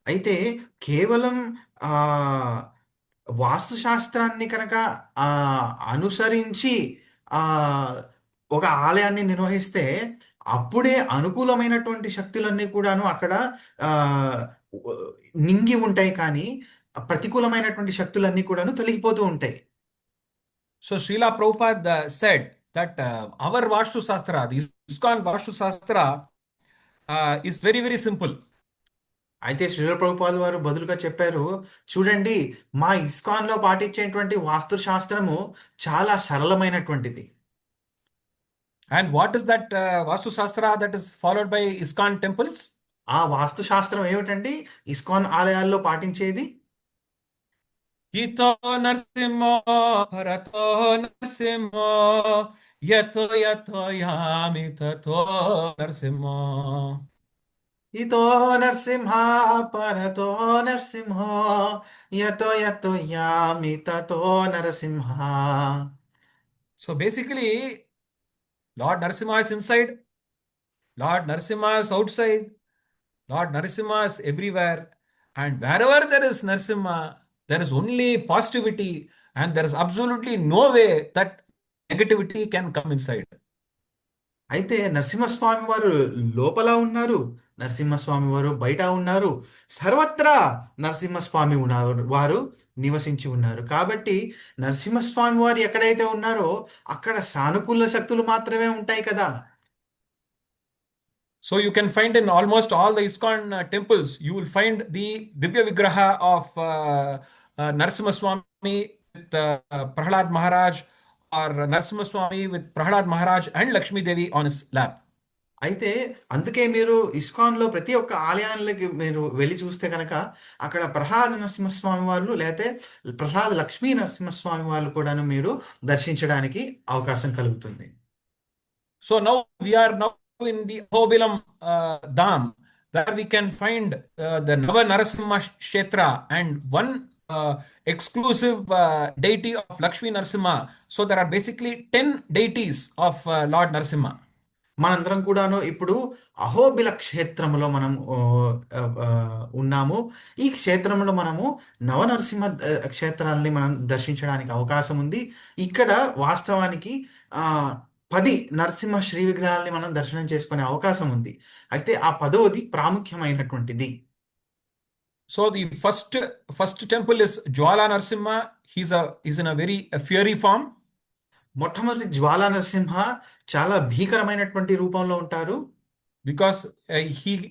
అయితే కేవలం ఆ వాస్తుశాస్త్రాన్ని కనుక ఆ అనుసరించి ఆ ఒక ఆలయాన్ని నిర్వహిస్తే అప్పుడే అనుకూలమైనటువంటి శక్తులన్నీ కూడాను అక్కడ ఆ నింగి ఉంటాయి, కానీ ప్రతికూలమైనటువంటి శక్తులన్నీ కూడాను తొలగిపోతూ ఉంటాయి. So Srila Prabhupada said that our Vastu Shastra, the ISKCON Vastu Shastra, is very, very simple. అయితే శ్రీల ప్రభుపాద వారు బదులుగా చెప్పారు, చూడండి, మా ఇస్కాన్లో పాటించేటువంటి వాస్తుశాస్త్రము చాలా సరళమైనటువంటిది. And what is that Vastu Shastra that is followed by ISKCON temples? ఆ వాస్తుశాస్త్రం ఏమిటండి ఇస్కాన్ ఆలయాల్లో పాటించేది? Ito Narsimha Bharato Narsimha Yato Yato Yami Tato Narsimha. ఇతో Narasimha పరతో Narasimha యతో యతో Yami తతో Narasimha. So basically, Lord Narasimha is inside, Lord Narasimha is outside, Lord Narasimha is everywhere, and wherever there is Narasimha, there is only positivity, and there is absolutely no way that negativity can come inside. అయితే నరసింహస్వామి వారు లోపల ఉన్నారు, నరసింహస్వామి వారు బయట ఉన్నారు, సర్వత్రా నరసింహస్వామి ఉన్నారు, వారు నివసించి ఉన్నారు. కాబట్టి నరసింహస్వామి వారు ఎక్కడైతే ఉన్నారో అక్కడ సానుకూల శక్తులు మాత్రమే ఉంటాయి కదా. So you can find in almost all the ISKCON temples, you will find the Divya Vigraha of Narasimha Swami with Prahlad Maharaj, or Narasimha Swami with Prahlad Maharaj and Lakshmi Devi on his lap. అయితే అందుకే మీరు ఇస్కాన్లో ప్రతి ఒక్క ఆలయాలకి మీరు వెళ్ళి చూస్తే కనుక అక్కడ ప్రహ్లాద నరసింహస్వామి వాళ్ళు లేకపోతే ప్రహ్లాద లక్ష్మీ నరసింహస్వామి వాళ్ళు కూడాను మీరు దర్శించడానికి అవకాశం కలుగుతుంది. So now we are now in the Ahobilam Dham, where we can find the Nava Narasimha Kshetra and one exclusive deity of Lakshmi Narasimha. So there are basically 10 deities of Lord Narasimha. మనందరం కూడాను ఇప్పుడు అహోబిల క్షేత్రంలో మనం ఉన్నాము. ఈ క్షేత్రంలో మనము నవనరసింహ క్షేత్రాన్ని మనం దర్శించడానికి అవకాశం ఉంది. ఇక్కడ వాస్తవానికి 10 నరసింహ శ్రీ విగ్రహాలని మనం దర్శనం చేసుకునే అవకాశం ఉంది. అయితే ఆ 10వది ప్రాముఖ్యమైనటువంటిది. So the first temple is Jwala Narsimha. He's in a very fiery form మొట్టమొదటి జ్వాలా నరసింహ చాలా భీకరమైనటువంటి రూపంలో ఉంటారు. because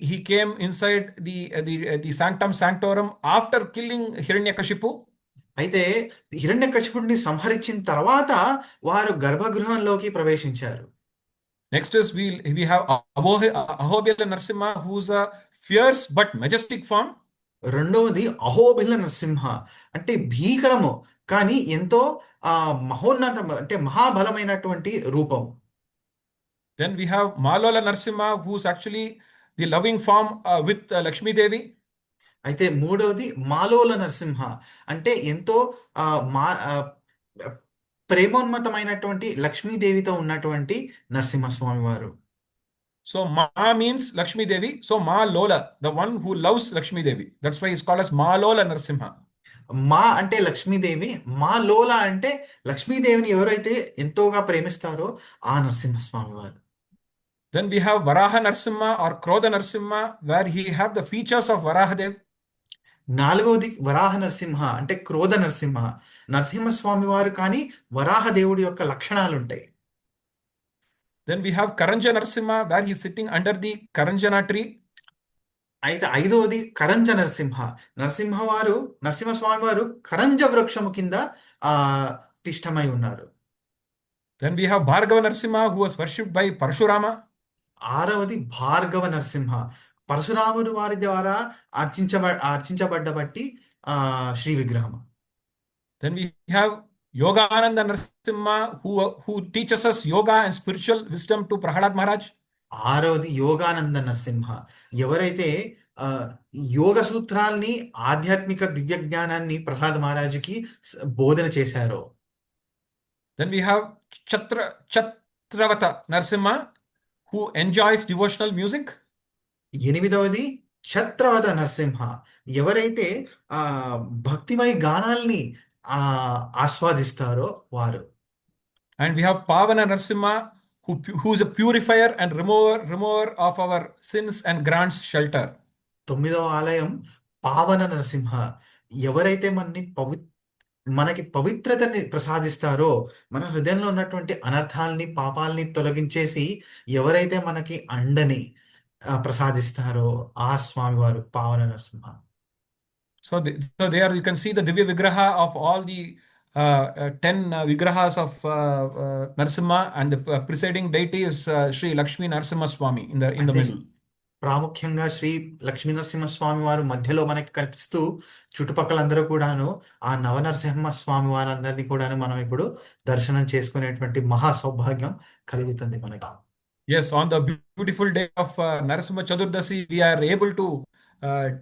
he came inside the sanctum sanctorum after killing Hiranyakashipu. అయితే హిరణ్యకశిపుడిని సంహరించిన తర్వాత వారు గర్భగృహంలోకి ప్రవేశించారు. Next is we have Ahobila Narsimha, who's a fierce but majestic form. రెండవది అహోబిల నరసింహ, అంటే భీకరము కానీ ఎంతో మహోన్నత అంటే మహాబలమైనటువంటి రూపం. Then we have Malola Narsimha, who's actually the loving form with Lakshmi Devi. అయితే మూడవది మాలోల నరసింహ, అంటే ఎంతో మా ప్రేమోన్మతమైనటువంటి లక్ష్మీదేవితో ఉన్నటువంటి నరసింహస్వామి వారు. So Ma means Lakshmi Devi. So Ma Lola, the one who loves Lakshmi Devi. That's why he's called as Malola Narsimha. మా అంటే లక్ష్మీదేవి, మా లోల అంటే లక్ష్మీదేవిని ఎవరైతే ఎంతోగా ప్రేమిస్తారో ఆ నరసింహస్వామి వారు. Then we have Varaha Narsimha or Krodha Narsimha, where he have the features of Varahadev. నాలుగవది వరాహ నరసింహ, అంటే క్రోధ నరసింహ, నరసింహస్వామి వారు కానీ వరాహ దేవుడి యొక్క లక్షణాలు ఉంటాయి. Then we have Karanja Narsimha, where he's sitting under the Karanjana tree. అయితే ఐదవది కరంజ నరసింహ, నరసింహస్వామి వారు కరంజ వృక్షము కింద ఆ తిష్టమై ఉన్నారు. Then we have Bhargava Narsimha, who was worshipped by Parshurama. ఆరవది భార్గవ నరసింహ, పరశురాముడు వారి ద్వారా అర్చించబడ్డబట్టి శ్రీ విగ్రహం. Then we have Yogananda Narsimha, who teaches us yoga and spiritual wisdom to Prahalad Maharaj. ఆరవది యోగానంద నరసింహ, ఎవరైతే యోగ సూత్రాల్ని ఆధ్యాత్మిక దివ్య జ్ఞానాన్ని ప్రహ్లాద్ మహారాజుకి బోధన చేశారో. Then we have Chatravata Narsimha, who enjoys devotional music. ఎనిమిదవది ఛత్రవత నరసింహ, ఎవరైతే భక్తిమయ గానాల్ని ఆస్వాదిస్తారో వారు. And we have Pavana Narsimha, who's a purifier and remover of our sins and grants shelter. తొమ్మిదవ ఆలయం పావన నరసింహ, ఎవరైతే మనకి పవిత్రతని ప్రసాదిస్తారో, మన హృదయంలో ఉన్నటువంటి అనర్థాలని పాపాలని తొలగించేసి ఎవరైతే మనకి అండని ప్రసాదిస్తారో ఆ స్వామివారు పావన Narasimha. So there you can see the Divya Vigraha of all the 10 Vigrahas of Narasimha, and the presiding deity is Sri Lakshmi Narasimha Swami in the middle. ప్రాముఖ్యంగా శ్రీ లక్ష్మీ నరసింహస్వామి వారు మధ్యలో మనకి కనిపిస్తూ చుట్టుపక్కలందరూ కూడాను ఆ నవనరసింహ స్వామి వారందరినీ కూడాను మనం ఇప్పుడు దర్శనం చేసుకునేటువంటి మహా సౌభాగ్యం కలుగుతుంది మనకి. Yes, on the beautiful day of Narasimha Chaturdasi, we are able to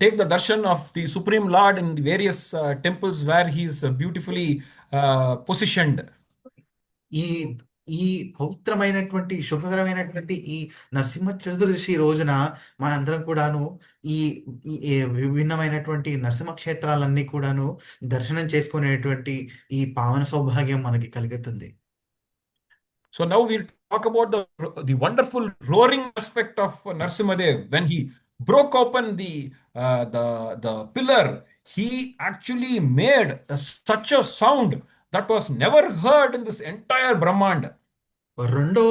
take the darshan of the Supreme Lord in the various temples where he is beautifully positioned. ఈ ఈ పవిత్రమైనటువంటి శుభకరమైనటువంటి ఈ నరసింహ చతుర్దశి రోజున మనందరం కూడాను ఈ విభిన్నమైనటువంటి నరసింహ క్షేత్రాలన్నీ కూడాను దర్శనం చేసుకునేటువంటి ఈ పావన సౌభాగ్యం మనకి కలుగుతుంది. So now we'll talk about the wonderful roaring aspect of Narasimhadev. When he broke open the pillar, he actually made such a sound that was never heard in this entire Brahmanda. రెండవ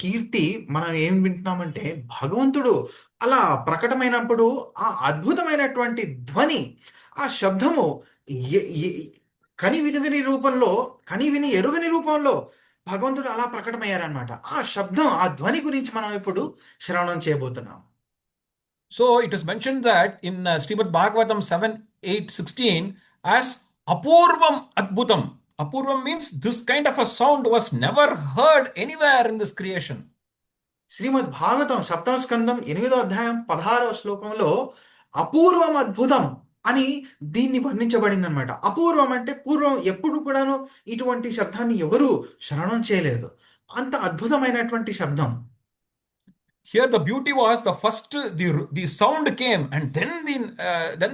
కీర్తి మనం ఏం వింటున్నామంటే, భగవంతుడు అలా ప్రకటమైనప్పుడు ఆ అద్భుతమైనటువంటి ధ్వని, ఆ శబ్దము కని విని ఎరుగని రూపంలో భగవంతుడు అలా ప్రకటమయ్యారనమాట. ఆ శబ్దం, ఆ ధ్వని గురించి మనం ఇప్పుడు శ్రవణం చేయబోతున్నాం. So it is mentioned that in Srimad Bhagavatam 7:8-16 as Apurvam Adbhutam. Apurvam means this kind of a sound was never heard anywhere in this creation. శ్రీమద్ భాగవతం 7వ స్కందం 8వ అధ్యాయం 16వ శ్లోకంలో అపూర్వం అద్భుతం అని దీన్ని వర్ణించబడింది అనమాట. అపూర్వం అంటే పూర్వం ఎప్పుడు కూడాను ఇటువంటి శబ్దాన్ని ఎవరు శ్రవణం చేయలేదు, అంత అద్భుతమైనటువంటి శబ్దం. Here the beauty was the first the sound came, and then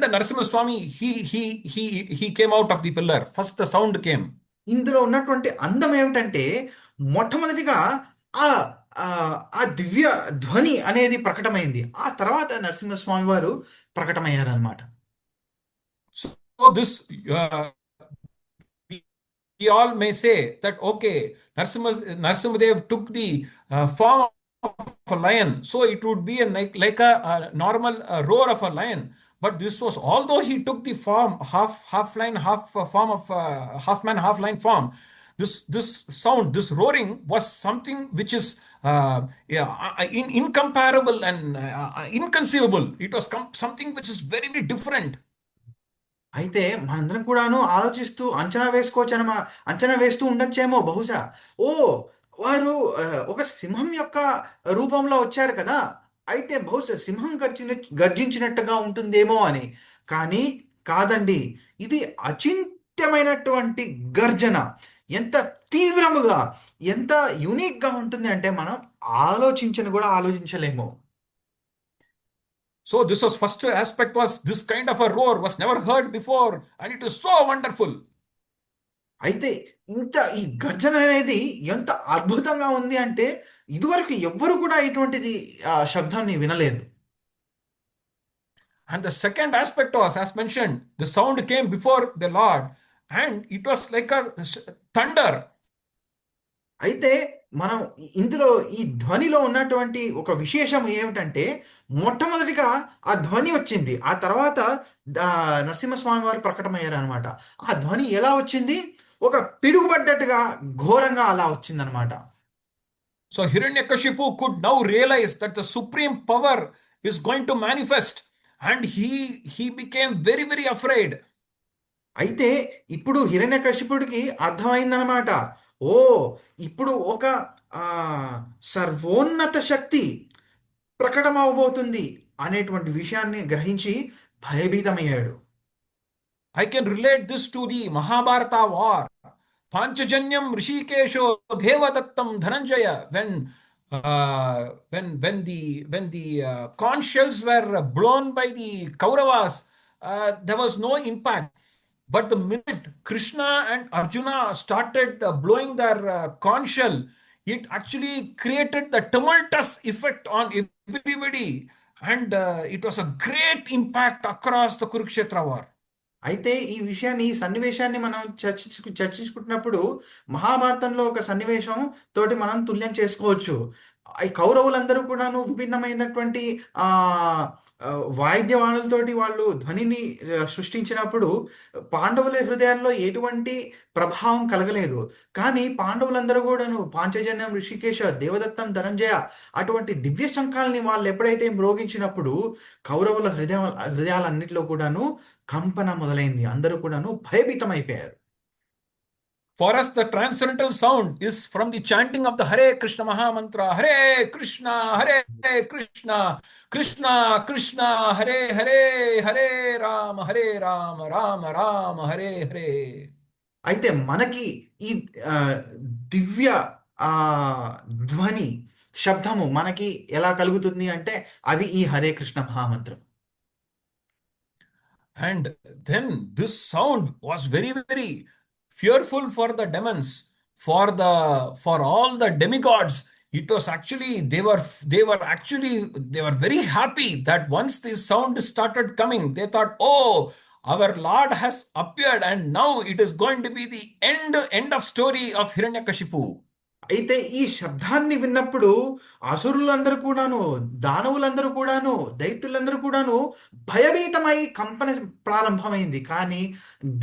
the Narasimha Swami he came out of the pillar. First the sound came. ఇందులో ఉన్నటువంటి అందం ఏమిటంటే, మొట్టమొదటిగా ఆ ఆ దివ్య ధ్వని అనేది ప్రకటమైంది, ఆ తర్వాత నరసింహస్వామి వారు ప్రకటమయ్యారనమాట. this we all may say that okay, Narsimhadev took the form of a lion, so it would be like a normal roar of a lion. But this was, although he took the form half lion, half form of half man, half lion form. This sound, this roaring was something which is yeah, incomparable and inconceivable. It was something which is very, very different. అయితే మనందరం కూడాను ఆలోచిస్తూ అంచనా వేసుకోవచ్చు అంచనా వేస్తూ ఉండొచ్చేమో బహుశా. ఓ, వారు ఒక సింహం యొక్క రూపంలో వచ్చారు కదా, అయితే బహుశా సింహం గర్జించినట్టుగా ఉంటుందేమో అని. కానీ కాదండి, ఇది అచింత్యమైనటువంటి గర్జన. ఎంత తీవ్రముగా, ఎంత యూనిక్గా ఉంటుంది అంటే మనం ఆలోచించను కూడా ఆలోచించలేము. So this was first aspect, was this kind of a roar was never heard before, and it is so wonderful. అయితే ఈ గర్జన అనేది ఎంత అద్భుతంగా ఉంది అంటే ఇదివరకు ఎవ్వరు కూడా ఇటువంటిది శబ్దాన్ని వినలేదు. And the second aspect was, as mentioned, the sound came before the Lord, and it was like a thunder. అయితే మనం ఇందులో ఈ ధ్వనిలో ఉన్నటువంటి ఒక విశేషం ఏమిటంటే, మొట్టమొదటిగా ఆ ధ్వని వచ్చింది, ఆ తర్వాత నరసింహస్వామి వారు ప్రకటమయ్యారు అనమాట. ఆ ధ్వని ఎలా వచ్చింది? ఒక పిడుగుపడ్డట్టుగా ఘోరంగా అలా వచ్చిందనమాట. So Hiranyakashipu could now realize that the supreme power is going to manifest, and he became very, very afraid. అయితే ఇప్పుడు హిరణ్యకశిపుడికి అర్థమైందనమాట, ఓ, ఇప్పుడు ఒక సర్వోన్నత శక్తి ప్రకటమవబోతుంది అనేటువంటి విషయాన్ని గ్రహించి భయభీతమయ్యాడు. I can relate this to the Mahabharata war. Panchajanyam Rishikesho Devadattam Dhananjaya, when the conch shells were blown by the Kauravas, there was no impact. But the minute Krishna and Arjuna started blowing their conch shell, it actually created the tumultuous effect on everybody, and it was a great impact across the Kurukshetra war. అయితే ఈ సన్నివేశాన్ని మనం చర్చించుకుంటున్నప్పుడు మహాభారతంలో ఒక సన్నివేశం తోటి మనం తుల్యం చేసుకోవచ్చు. ఈ కౌరవులందరూ కూడాను విభిన్నమైనటువంటి వాయిద్యవాణులతోటి వాళ్ళు ధ్వనిని సృష్టించినప్పుడు పాండవుల హృదయాల్లో ఎటువంటి ప్రభావం కలగలేదు. కానీ పాండవులందరూ కూడాను పాంచజన్యం, ఋషికేశ, దేవదత్తం, ధనంజయ అటువంటి దివ్య శంఖాలని వాళ్ళు ఎప్పుడైతే మ్రోగించినప్పుడు కౌరవుల హృదయాలన్నిటిలో కూడాను కంపన మొదలైంది. అందరూ కూడాను భయభీతమైపోయారు. For us, the transcendental sound is from the chanting of the Hare Krishna Mahamantra. Hare Krishna, Krishna Krishna, Hare Hare, Hare Rama, Rama Rama, Hare Hare. అయితే మనకి ఈ దివ్య ధ్వని శబ్దము మనకి ఎలా కలుగుతుంది అంటే అది ఈ హరే కృష్ణ మహామంత్రం. And then this sound was very, very fearful for the demons, for all the demigods. It was actually, they were very happy that once this sound started coming, they thought, oh, our Lord has appeared, and now it is going to be the end of story of Hiranyakashipu. అయితే ఈ శబ్దాన్ని విన్నప్పుడు అసురులందరూ కూడాను, దానవులందరూ కూడాను, దైత్యులందరూ కూడాను భయభీతమై కంపన ప్రారంభమైంది. కానీ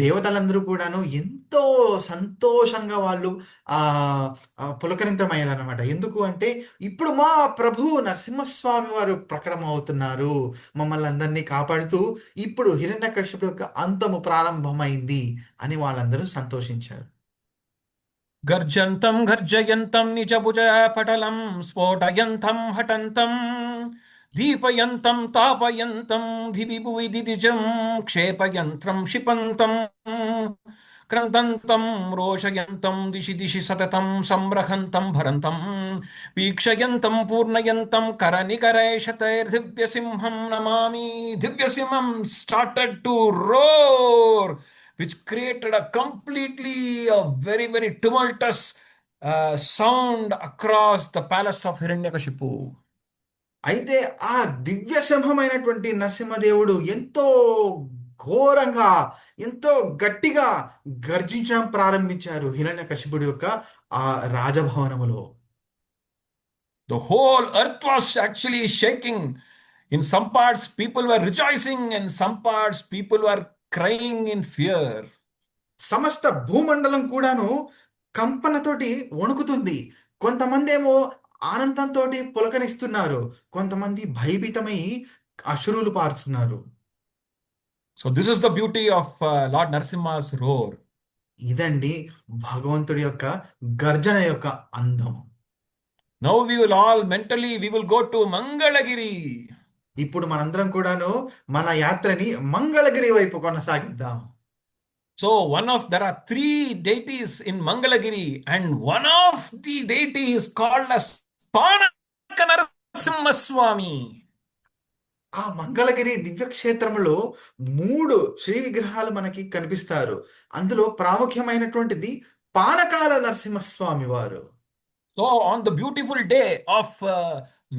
దేవతలందరూ కూడాను ఎంతో సంతోషంగా వాళ్ళు పులకరింతమయ్యారనమాట. ఎందుకు అంటే ఇప్పుడు మా ప్రభు నరసింహస్వామి వారు ప్రకటమవుతున్నారు, మమ్మల్ని అందరినీ కాపాడుతూ ఇప్పుడు హిరణ్యకశిపుడు యొక్క అంతము ప్రారంభమైంది అని వాళ్ళందరూ సంతోషించారు. गर्जन्तं गर्जयन्तं निजभुजपटलं स्फोटयन्तं हटन्तं दीपयन्तं तापयन्तं दिवि भुवि दिदिजं क्षेपयन्त्रं क्षिपन्तं क्रन्दन्तं रोषयन्तं दिशि दिशि सततं संरहन्तं भरन्तं वीक्षयन्तं पूर्णयन्तं करनिकरैषतैर्दिव्यसिंहं Namami. दिव्यसिंहं started to roar, which created a very, very tumultuous sound across the palace of Hiranyakashipu. అయితే ఆ దివ్య సింహమైనటువంటి నరసింహదేవుడు ఎంతో ఘోరంగా ఎంతో గట్టిగా గర్జించడం ప్రారంభించారు హిరణ్యకశిపుడి యొక్క ఆ రాజభవనములో. The whole earth was actually shaking. In some parts, people were rejoicing, and some parts, people were crying in fear. సమస్త భూమండలం కూడాను కంపనతోటి వణుకుతుంది. కొంతమంది ఏమో ఆనందంతో పులకనిస్తున్నారు, కొంతమంది భయభీతమై అశ్రులు పారుస్తున్నారు. So, this is the beauty of Lord Narasimha's roar. ఇదండి భగవంతుడి యొక్క గర్జన యొక్క అందం. Now we will all mentally we will go to Mangalagiri. ఇప్పుడు మనందరం కూడాను మన యాత్రని మంగళగిరి వైపు కొనసాగిద్దాం. So there are three deities in Mangalagiri, and one of the deity is called as Panaka Narasimha Swami. ఆ మంగళగిరి దివ్యక్షేత్రములో 3 శ్రీ విగ్రహాలు మనకి కనిపిస్తారు. అందులో ప్రాముఖ్యమైనటువంటిది పానకాల నరసింహస్వామి వారు. So on the beautiful day of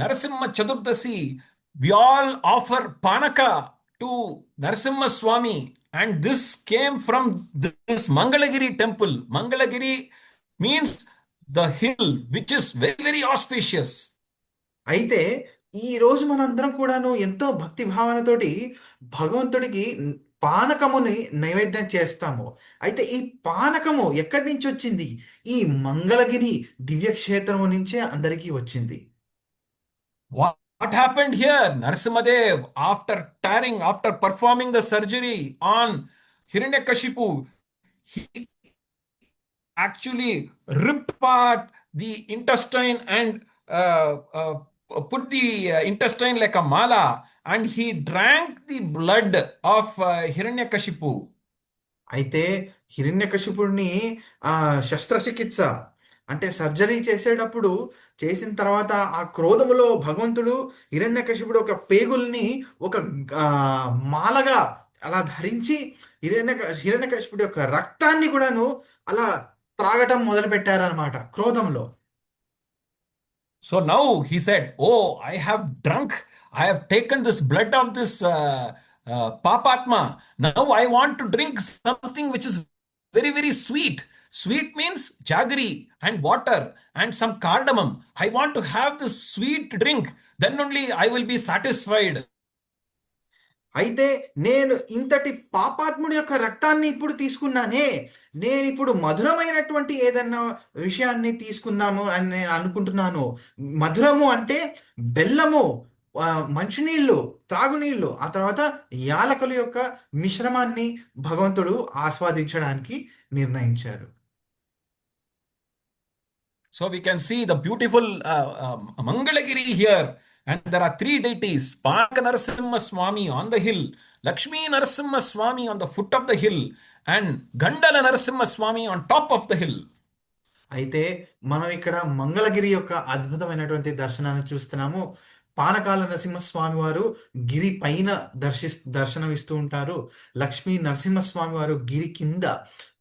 Narasimha Chaturdasi, we all offer Panaka to Narasimha Swami, and this came from this Mangalagiri temple. Mangalagiri means the hill which is very, very auspicious. అయితే ఈ రోజు మనందరం కూడాను ఎంతో భక్తి భావనతోటి భగవంతుడికి పానకముని నైవేద్యం చేస్తాము. అయితే ఈ పానకము ఎక్కడి నుంచి వచ్చింది? ఈ మంగళగిరి దివ్యక్షేత్రము నుంచే అందరికీ వచ్చింది. What happened here? Narasimhadev, after performing the surgery on Hiranyakashipu, he actually ripped apart the intestine and put the intestine like a mala, and he drank the blood of Hiranyakashipu. అయితే హిరణ్యకశిపుడిని శస్త్రచికిత్స అంటే సర్జరీ చేసేటప్పుడు చేసిన తర్వాత ఆ క్రోధములో భగవంతుడు హిరణ్యకశిపుడు ఒక పేగుల్ని ఒక మాలగా అలా ధరించి హిరణ్యకశిపుడి యొక్క రక్తాన్ని కూడాను అలా త్రాగటం మొదలు పెట్టారనమాట క్రోధంలో. So now he said, "Oh, I have taken this blood of this Papatma. Now I want to drink something which is very, very sweet. Sweet means jaggery and water and some cardamom. I want to have this sweet drink. Then only I will be satisfied." అయితే నేను ఇంతటి పాపాత్ముడి యొక్క రక్తాన్ని ఇప్పుడు తీసుకున్నానే, నేను ఇప్పుడు మధురమైనటువంటి ఏదన్నా విషయాన్ని తీసుకుందాము అని నేను అనుకుంటున్నాను. మధురము అంటే బెల్లము, మంచినీళ్ళు, త్రాగునీళ్ళు, ఆ తర్వాత యాలకుల యొక్క మిశ్రమాన్ని భగవంతుడు ఆస్వాదించడానికి నిర్ణయించారు. So we can see the beautiful Mangalagiri here. And there are three deities: Panaka Narasimha Swami on the hill, Lakshmi Narasimha Swami on the foot of the hill, and Gandala Narasimha Swami on top of the hill. అయితే మనం ఇక్కడ మంగళగిరి యొక్క అద్భుతమైనటువంటి దర్శనాన్ని చూస్తున్నాము. పానకాల నరసింహస్వామి వారు గిరి పైన దర్శనమిస్తూ ఉంటారు. లక్ష్మీ నరసింహస్వామి వారు గిరి కింద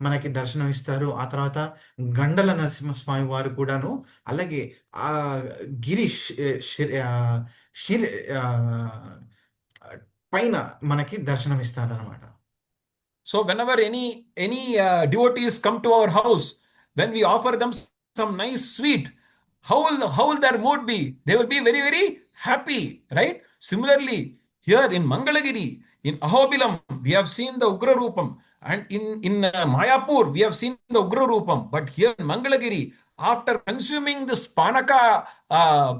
మనకి దర్శనమిస్తారు. ఆ తర్వాత గండల నరసింహస్వామి వారు కూడాను అలాగే ఆ గిరి పైన మనకి దర్శనమిస్తారు అనమాట. So whenever any devotees come to our house, when we offer them some nice sweet, how will their mood be? They will be very, very happy, right? Similarly, here in Mangalagiri, in Ahobilam, we have seen the Ugra Rupam, and in Mayapur, we have seen the Ugra Rupam. But here in Mangalagiri, after consuming this Panaka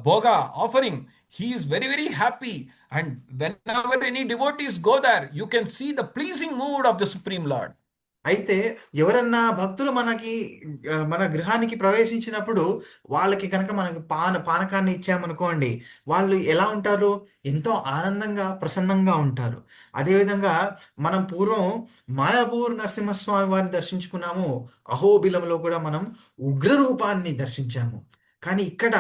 Bhoga offering, he is very, very happy. And whenever any devotees go there, you can see the pleasing mood of the Supreme Lord. అయితే ఎవరన్నా భక్తులు మన గృహానికి ప్రవేశించినప్పుడు వాళ్ళకి కనుక మనకి పానకాన్ని ఇచ్చామనుకోండి, వాళ్ళు ఎలా ఉంటారు? ఎంతో ఆనందంగా ప్రసన్నంగా ఉంటారు. అదేవిధంగా మనం పూర్వం మాయాపూర్ నరసింహస్వామి వారిని దర్శించుకున్నాము. అహోబిలంలో కూడా మనం ఉగ్ర రూపాన్ని దర్శించాము. కానీ ఇక్కడ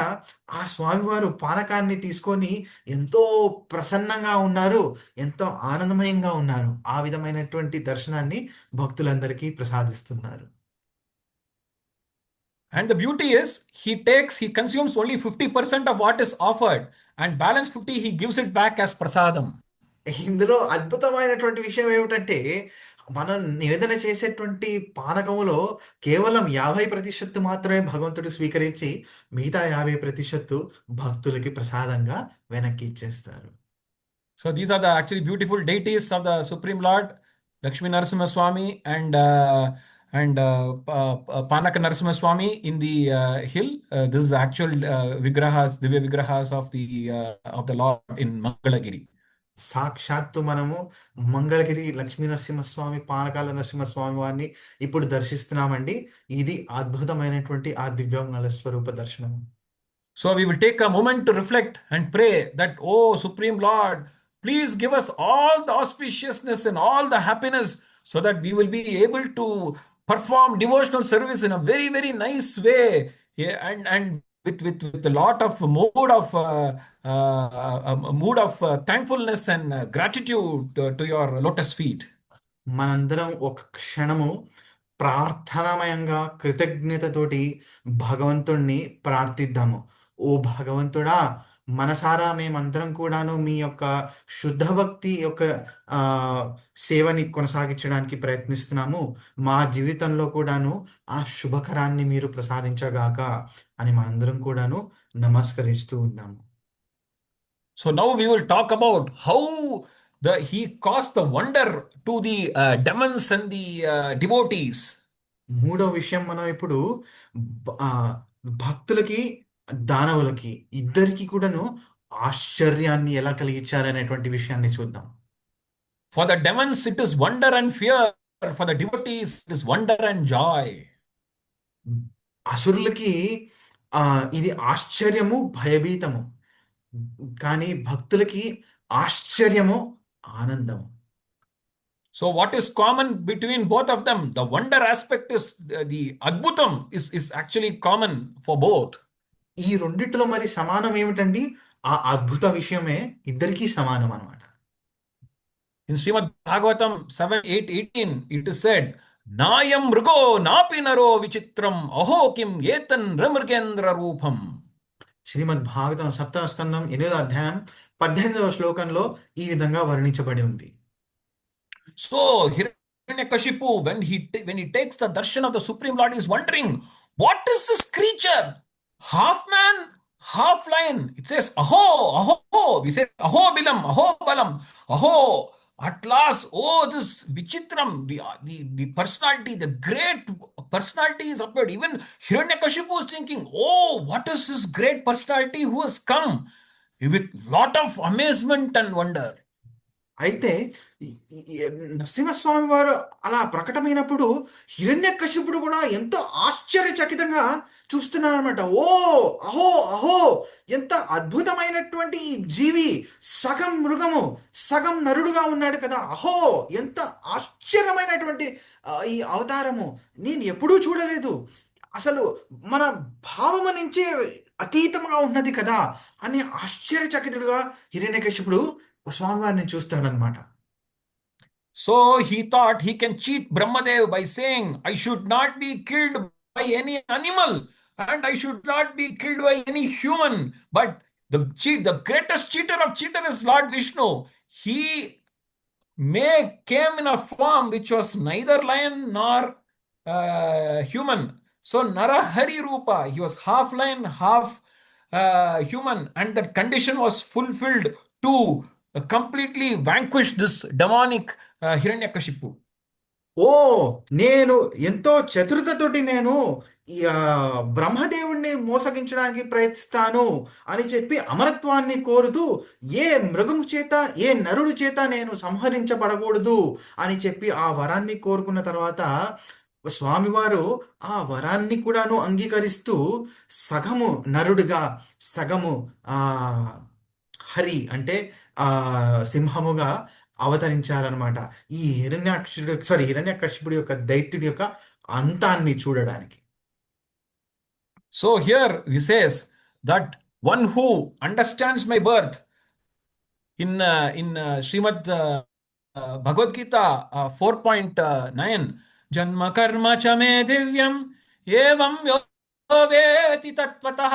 ఆ స్వామివారు పానకాన్ని తీసుకొని ఎంతో ప్రసన్నంగా ఉన్నారు, ఎంతో ఆనందమయంగా ఉన్నారు. ఆ విధమైనటువంటి దర్శనాన్ని భక్తులందరికీ ప్రసాదిస్తున్నారు. And the beauty is, he consumes only 50% of what is offered, and balance 50 he gives it back as prasadam. ఇందులో అద్భుతమైనటువంటి విషయం ఏమిటంటే మనం నివేదన చేసేటువంటి పానకములో కేవలం 50% మాత్రమే భగవంతుడు స్వీకరించి మిగతా 50% భక్తులకి ప్రసాదంగా వెనక్కి ఇచ్చేస్తారు. So these are the actually beautiful deities of the Supreme Lord, Lakshmi Narasimha Swami and Panaka Narasimha Swami in the hill. This is the actual vigrahas, Divya vigrahas of the Lord in Mangalagiri. సాక్షాత్తు మనము మంగళగిరి లక్ష్మీ నరసింహస్వామి, పానకాల నరసింహస్వామి వారిని ఇప్పుడు దర్శిస్తున్నామండి. ఇది అద్భుతమైనటువంటి ఆ దివ్యమంగళ స్వరూప దర్శనం. So we will take a moment to reflect and pray that, oh Supreme Lord, please give us all the auspiciousness and all the happiness so that we will be able to perform devotional service in a very, very nice way. Yeah, and with a lot of mood of thankfulness and gratitude to your lotus feet. మనందరం ఒక క్షణము ప్రార్థనామయంగా కృతజ్ఞతతోటి భగవంతుణ్ణి ప్రార్థిద్దాము. ఓ భగవంతుడా, మనసారా మేమందరం కూడాను మీ యొక్క శుద్ధ భక్తి యొక్క ఆ, సేవని కొనసాగించడానికి ప్రయత్నిస్తున్నాము. మా జీవితంలో కూడాను ఆ శుభకరాన్ని మీరు ప్రసాదించగాక అని మనందరం కూడాను నమస్కరిస్తూ ఉందాము. So now we will talk about how he caused the wonder to the demons and the devotees. మూడో విషయం మనం ఇప్పుడు ఆ, భక్తులకి దానవులకి ఇద్దరికి కూడాను ఆశ్చర్యాన్ని ఎలా కలిగించారనేటువంటి విషయాన్ని చూద్దాం. For the demons, it is wonder and fear. For the devotees, it is wonder and joy. అసురులకి ఇది ఆశ్చర్యము, భయభీతము. కానీ భక్తులకి ఆశ్చర్యము, ఆనందము. So what is common between both of them? The wonder aspect is the adbhutam is actually common for both. ఈ రెండిట్లో మరి సమానం ఏమిటండి? ఆ అద్భుత విషయమే ఇద్దరికీ సమానం అన్నమాట. In Srimad Bhagavatam 7:8-18, it is said, Nayam mrugo napi naro vichitram aho kim etan ramrgendra rupam. శ్రీమద్ భాగవతం 7వ స్కందం 8వ అధ్యాయం 18వ శ్లోకంలో ఈ విధంగా వర్ణించబడి ఉంది. So Hiranyakashipu, when he takes the darshan of the Supreme Lord, is wondering, what is this creature? Half man, half lion. It says, aho, aho. We say, aho bilam, aho balam, aho. At last, oh, this Vichitram, the personality, the great personality is appeared. Even Hiranyakashipu is thinking, oh, what is this great personality who has come? With lot of amazement and wonder. అయితే నరసింహస్వామి వారు అలా ప్రకటమైనప్పుడు హిరణ్యకశిపుడు కూడా ఎంతో ఆశ్చర్యచకితంగా చూస్తున్నాడు అనమాట. ఓ, అహో, అహో, ఎంత అద్భుతమైనటువంటి ఈ జీవి, సగం మృగము సగం నరుడుగా ఉన్నాడు కదా, అహో, ఎంత ఆశ్చర్యమైనటువంటి ఈ అవతారము, నేను ఎప్పుడూ చూడలేదు, అసలు మన భావము నుంచే అతీతంగా ఉన్నది కదా అని ఆశ్చర్యచకితుడుగా హిరణ్యకశిపుడు స్వామివారిని చూస్తాడనమాట. So he thought he can cheat Brahmadev by saying, I should not be killed by any animal and I should not be killed by any human. But the greatest cheater of cheater is Lord Vishnu. He came in a form which was neither lion nor human. So Narahari Rupa, he was half lion, half human, and that condition was fulfilled to completely vanquish this demonic Hiranyakashipu. ఓ, నేను ఎంతో చతురతతోటి నేను బ్రహ్మదేవుణ్ణి మోసగించడానికి ప్రయత్నిస్తాను అని చెప్పి అమరత్వాన్ని కోరుతూ ఏ మృగము చేత ఏ నరుడు చేత నేను సంహరించబడకూడదు అని చెప్పి ఆ వరాన్ని కోరుకున్న తర్వాత స్వామివారు ఆ వరాన్ని కూడాను అంగీకరిస్తూ సగము నరుడుగా సగము హరి అంటే సింహముగా అవతరించారనమాట. ఈ హిరణ్యకశిపుడి యొక్క దైత్యుడి యొక్క అంతాన్ని చూడడానికి. So here he says that one who understands my birth in Srimad Bhagavad Gita 4.9, Janma karma cha me divyam evam వేతి తత్వతః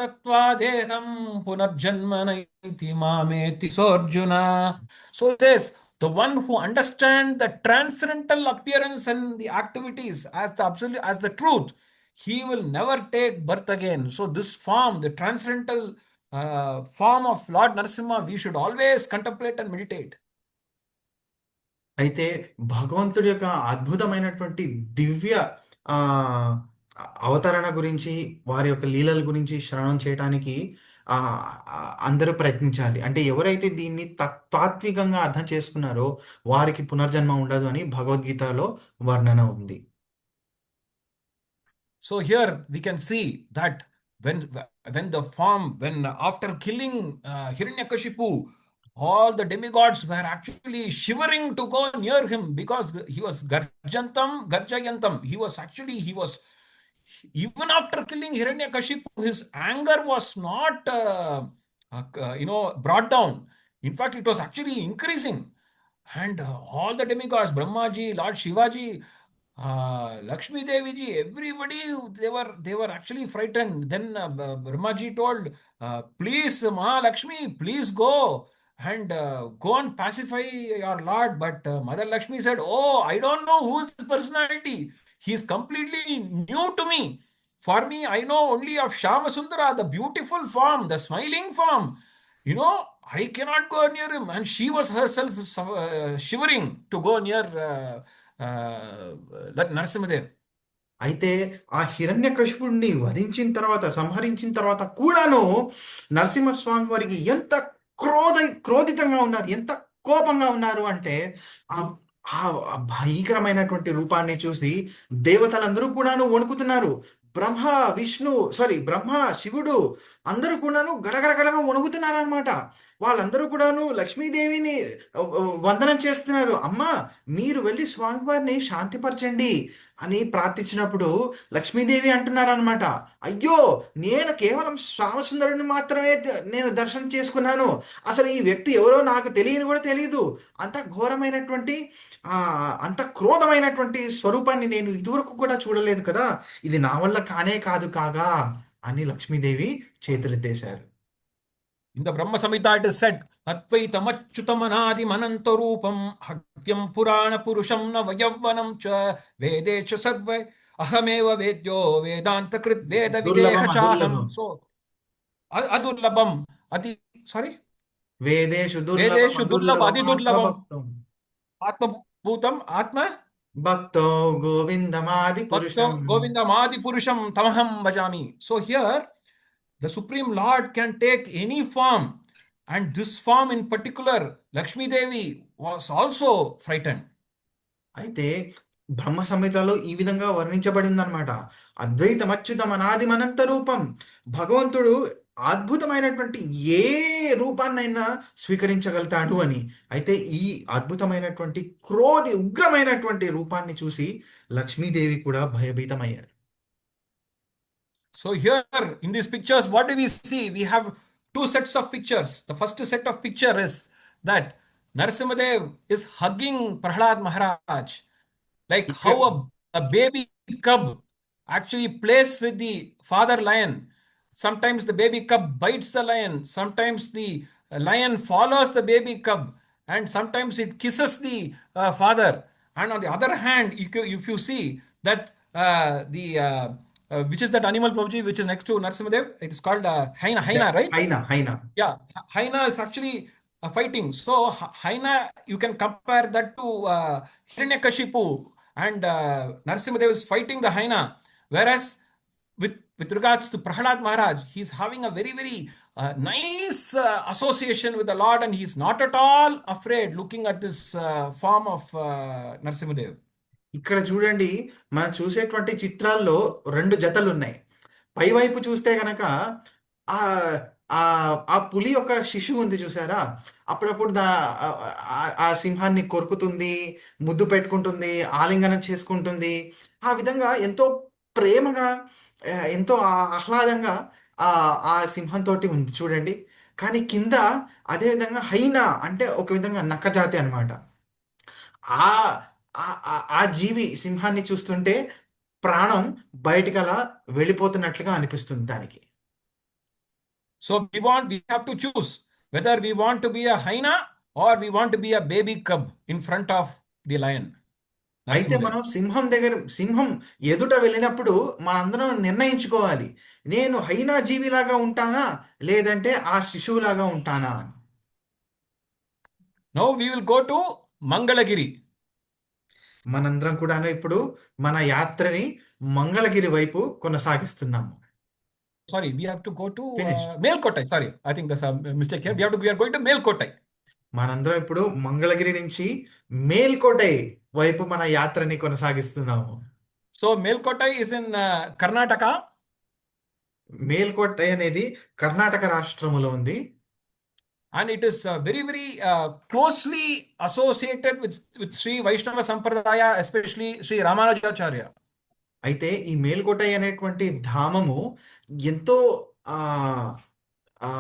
తత్వా దేహం పునర్జన్మ నైతి మామేతి సోర్జున. So it says, the one who understands the transcendental appearance and the activities as the absolute, as the truth, he will never take birth again. So this form, the transcendental form of Lord Narasimha, we should always contemplate and meditate. అయితే భగవంతుడి యొక్క అద్భుతమైనటువంటి దివ్య ఆ అవతరణ గురించి, వారి యొక్క లీలల గురించి శ్రవణం చేయడానికి ఆ అందరూ ప్రయత్నించాలి. అంటే ఎవరైతే దీన్ని తాత్వికంగా అర్థం చేసుకున్నారో వారికి పునర్జన్మ ఉండదు అని భగవద్గీతలో వర్ణన ఉంది. So here we can see that when when after killing Hiranyakashipu, all the demigods were actually shivering to go near him because he was Garjayantam. He was even after killing Hiranyakashipu, his anger was not brought down. In fact, it was actually increasing. And all the demigods, Brahmaji, Lord Shivaji, Lakshmi Devi ji, everybody, they were actually frightened. Then Brahmaji told, please Lakshmi, please go and go and pacify your lord. But Mother Lakshmi said, oh, I don't know who is this personality. He is completely new to me. For me, I know only of Shyamasundara, the beautiful form, the smiling form. I cannot go near him. And she was herself shivering to go near Narasimhadev. అయితే ఆ హిరణ్యకశిపుడిని వధించిన తర్వాత, సంహరించిన తర్వాత కూడాను నరసింహస్వామి వారికి ఎంత క్రోధితంగా ఉన్నారు, ఎంత కోపంగా ఉన్నారు అంటే ఆ ఆ భయంకరమైనటువంటి రూపాన్ని చూసి దేవతలందరూ కూడాను వణుకుతున్నారు. బ్రహ్మ, శివుడు అందరూ కూడాను గడగడగడగా వణుకుతున్నారు అనమాట. వాళ్ళందరూ కూడాను లక్ష్మీదేవిని వందనం చేస్తున్నారు. అమ్మా, మీరు వెళ్ళి స్వామివారిని శాంతిపరచండి అని ప్రార్థించినప్పుడు లక్ష్మీదేవి అంటున్నారనమాట, అయ్యో, నేను కేవలం శ్యామసుందరుని మాత్రమే నేను దర్శనం చేసుకున్నాను. అసలు ఈ వ్యక్తి ఎవరో నాకు తెలియని కూడా తెలియదు. అంత ఘోరమైనటువంటి అంత క్రోధమైనటువంటి స్వరూపాన్ని నేను ఇదివరకు కూడా చూడలేదు కదా. ఇది నా వల్ల కాదు కాగా అని Lakshmidevi చేతులెత్తేశారు. In the Brahma Samhita it is said, Advaitamachyutamanadi manantarupam hakyam purana purusham navayavvanam cha vedecha sarva ahameva vedyo vedanta krit veda videha chaham. So adurlabam sorry, వేదేషు దుర్లభం adi durlabam atma bhutam atma భక్తో గోవిందమాది purusham tamaham bhajami. So here the Supreme Lord can take any form, and this form in particular, Lakshmi Devi was also frightened. అయితే బ్రహ్మ సంహితలో ఈ విధంగా వర్ణించబడింది అనమాట. అద్వైతం అచ్యుతం అనాది అనంత రూపం. భగవంతుడు అద్భుతమైనటువంటి ఏ రూపాన్నైనా స్వీకరించగలుగుతాడు అని. అయితే ఈ అద్భుతమైనటువంటి ఉగ్రమైనటువంటి రూపాన్ని చూసి లక్ష్మీదేవి కూడా భయభీతమయ్యారు. So here in these pictures, what do we see? We have two sets of pictures. The first set of picture is that Narasimhadev is hugging Prahlad Maharaj, like how a baby cub actually plays with the father lion. Sometimes the baby cub bites the lion. Sometimes the lion follows the baby cub, and sometimes it kisses the father. And on the other hand, if you see that which is that animal, Prabhuji, which is next to Narasimhadev? It is called Haina, right? Haina. Yeah, Haina is actually fighting. So Haina, you can compare that to Hiranyakashipu, and Narasimhadev is fighting the Haina. Whereas with regards to Prahlad Maharaj, he's having a very, very nice association with the Lord, and he's not at all afraid looking at this form of Narasimhadev. ఇక్కడ చూడండి, మనం చూసేటువంటి చిత్రాల్లో రెండు జతలు ఉన్నాయి. పైవైపు చూస్తే కనుక ఆ పులి యొక్క శిశువు ఉంది చూసారా, అప్పుడప్పుడు ఆ సింహాన్ని కొరుకుతుంది, ముద్దు పెట్టుకుంటుంది, ఆలింగనం చేసుకుంటుంది. ఆ విధంగా ఎంతో ప్రేమగా, ఎంతో ఆహ్లాదంగా ఆ సింహంతో ఉంది చూడండి. కానీ కింద అదేవిధంగా హైనా అంటే ఒక విధంగా నక్కజాతి అనమాట. ఆ జీవి సింహాన్ని చూస్తుంటే ప్రాణం బయటికి అలా వెళ్ళిపోతున్నట్లుగా అనిపిస్తుంది దానికి. So we have to choose whether we want to be a hyena or we want to be a baby cub in front of the lion. అయితే Narsimhadev. మనం సింహం ఎదుట వెళ్ళినప్పుడు మనందరం నిర్ణయించుకోవాలి, నేను హైనా జీవిలాగా ఉంటానా లేదంటే ఆ శిశువులాగా ఉంటానా అని. Now we will go to Mangalagiri. మనందరం కూడాను ఇప్పుడు మన యాత్రని మంగళగిరి వైపు కొనసాగిస్తున్నాము. Sorry, we have to go to Finished. Melkottai. Sorry, I think there's a mistake here. We are going to Melkottai. మనందరం ఇప్పుడు మంగళగిరి నుంచి మేల్కోటై వైపు మన యాత్రని కొనసాగిస్తున్నాము. So Melkottai is in Karnataka. మేల్కోటై అనేది కర్ణాటక రాష్ట్రములో ఉంది. And it is very, very closely associated with Sri Vaishnava Sampradaya, especially Sri Ramanujacharya. అయితే ఈ మేల్కోటై అనేటువంటి ధామము ఎంతో ఆ ఆ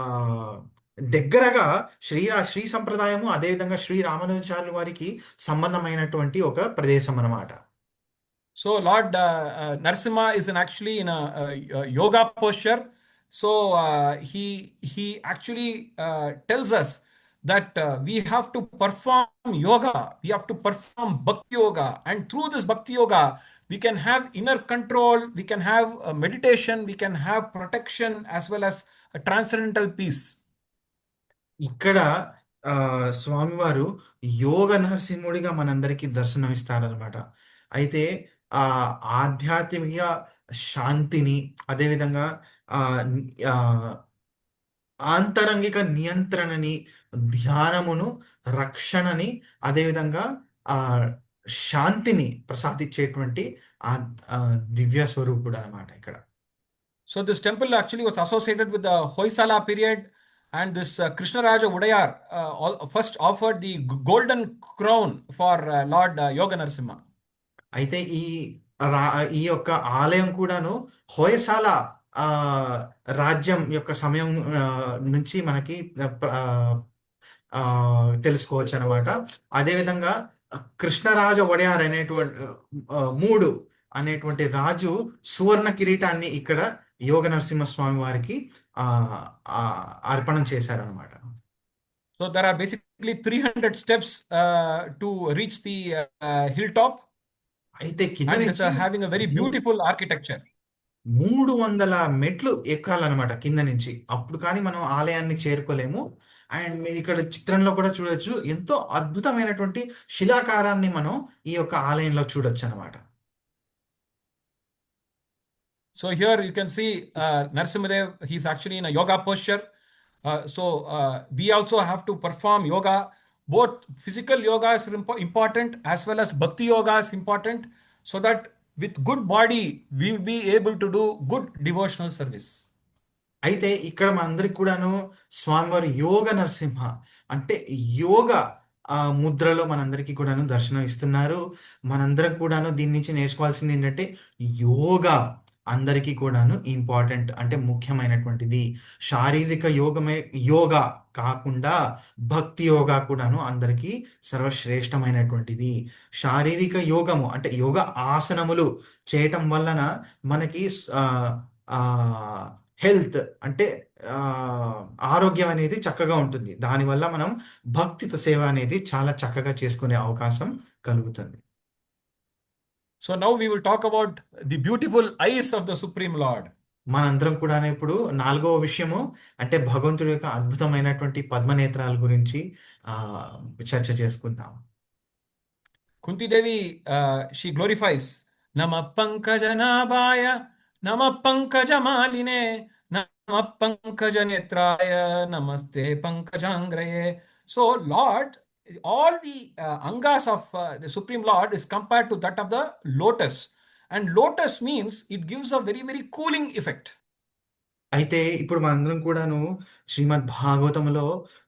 దగ్గరగా శ్రీ సంప్రదాయము అదేవిధంగా శ్రీ రామానుజాచార్యుల వారికి సంబంధమైనటువంటి ఒక ప్రదేశం అన్నమాట. So Lord Narasimha is actually in a yoga posture. So he actually tells us that we have to perform yoga. We have to perform bhakti yoga, and through this bhakti yoga, we can have inner control. We can have meditation. We can have protection as well as a transcendental peace. ఇక్కడ స్వామివారు యోగ నరసింహుడిగా మనందరికీ దర్శనమిస్తారనమాట. అయితే ఆ ఆధ్యాత్మిక శాంతిని అదేవిధంగా ఆ ఆ, ఆంతరంగిక నియంత్రణని, ధ్యానమును, రక్షణని, అదేవిధంగా ఆ శాంతిని ప్రసాదించేటువంటి ఆ ఆ దివ్య స్వరూపుడు అనమాట ఇక్కడ. So this temple actually was associated with the Hoysala period, and this Krishnaraja Udayar first offered the golden crown for Lord Yoga Narasimha. అయితే ఈ యొక్క ఆలయం కూడాను హోయసాల ఆ రాజ్యం యొక్క సమయం నుంచి మనకి తెలుసుకోవచ్చు అనమాట. అదేవిధంగా కృష్ణరాజ ఒడయార్ అనేటువంటి రాజు సువర్ణ కిరీటాన్ని ఇక్కడ యోగ నరసింహస్వామి వారికి అర్పణం చేశారనమాట. So there are basically 300 steps to reach the hilltop. అయితే కింద And it's నుంచి having a very beautiful architecture. 300 మెట్లు ఎక్కాలన్నమాట కింద నుంచి, అప్పుడు కానీ మనం ఆలయాన్ని చేరుకోలేము. అండ్ మీరు ఇక్కడ చిత్రంలో కూడా చూడొచ్చు, ఎంతో అద్భుతమైనటువంటి శిలాకారాన్ని మనం ఈ యొక్క ఆలయంలో చూడొచ్చు అనమాట. So here you can see Narasimhadev, he's actually in a yoga posture. So we also have to perform yoga. Both physical yoga is important as well as bhakti yoga is important, so that with good body we will be able to do good devotional service. అయితే ఇక్కడ మనందరికి కూడాను స్వామివారి యోగ నరసింహ అంటే యోగ ముద్రలో మనందరికీ కూడాను దర్శనం ఇస్తున్నారు. మనందరం కూడాను దీని నుంచి నేర్చుకోవాల్సింది ఏంటంటే, యోగా అందరికీ కూడాను ఇంపార్టెంట్, అంటే ముఖ్యమైనటువంటిది. శారీరక యోగా కాకుండా భక్తి యోగా కూడాను అందరికీ సర్వశ్రేష్టమైనటువంటిది. శారీరక యోగము అంటే యోగ ఆసనములు చేయటం వలన మనకి హెల్త్ అంటే ఆరోగ్యం అనేది చక్కగా ఉంటుంది. దానివల్ల మనం భక్తితో సేవ అనేది చాలా చక్కగా చేసుకునే అవకాశం కలుగుతుంది. So now we will talk about the beautiful eyes of the Supreme Lord. మనందరం కూడా ఇప్పుడు 4వ విషయము అంటే భగవంతుడి యొక్క అద్భుతమైనటువంటి పద్మనేత్రాల గురించి చర్చ చేసుకుందాం. Kunti Devi, she glorifies Namah Pankajanaభాయ Namah Pankajamaline Namah Pankajanetraya Namaste Pankajangraye. So Lord, all the angas of the Supreme Lord is compared to that of the lotus, and lotus means it gives a very, very cooling effect. అయితే ఇప్పుడు మనందరం కూడాను శ్రీమద్ భాగవతంలో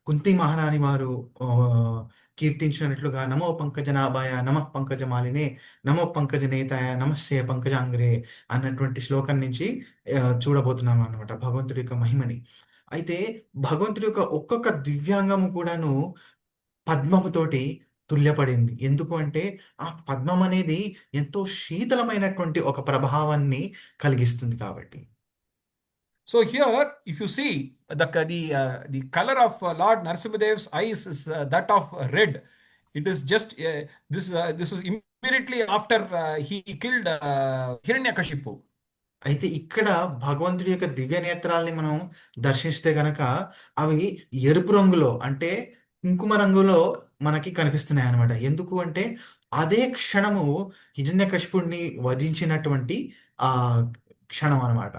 కుంతి మహారాణి వారు కీర్తించినట్లుగా నమో పంకజనాభాయ నమః పంకజమాలినే నమో పంకజనేతాయ నమస్తే పంకజాంగ్రే అన్నటువంటి శ్లోకం నుంచి చూడబోతున్నాం అన్నమాట భగవంతుడి యొక్క మహిమని. అయితే భగవంతుడి యొక్క ఒక్కొక్క దివ్యాంగము కూడాను పద్మముతోటి తుల్యపడింది. ఎందుకు అంటే ఆ పద్మం అనేది ఎంతో శీతలమైనటువంటి ఒక ప్రభావాన్ని కలిగిస్తుంది కాబట్టి. So here, if you see the color of Lord Narasimhadev's eyes is that of red. It is just this was immediately after he killed Hiranyakashipu. అయితే ఇక్కడ భగవంతుడి యొక్క దివ్య నేత్రాల్ని మనం దర్శిస్తే గనక అవి ఎరుపు రంగులో అంటే కుంకుమ రంగులో మనకి కనిపిస్తున్నాయి అన్నమాట. ఎందుకు అంటే అదే క్షణము హిరణ్యకశిపుడిని వధించినటువంటి ఆ క్షణం అన్నమాట.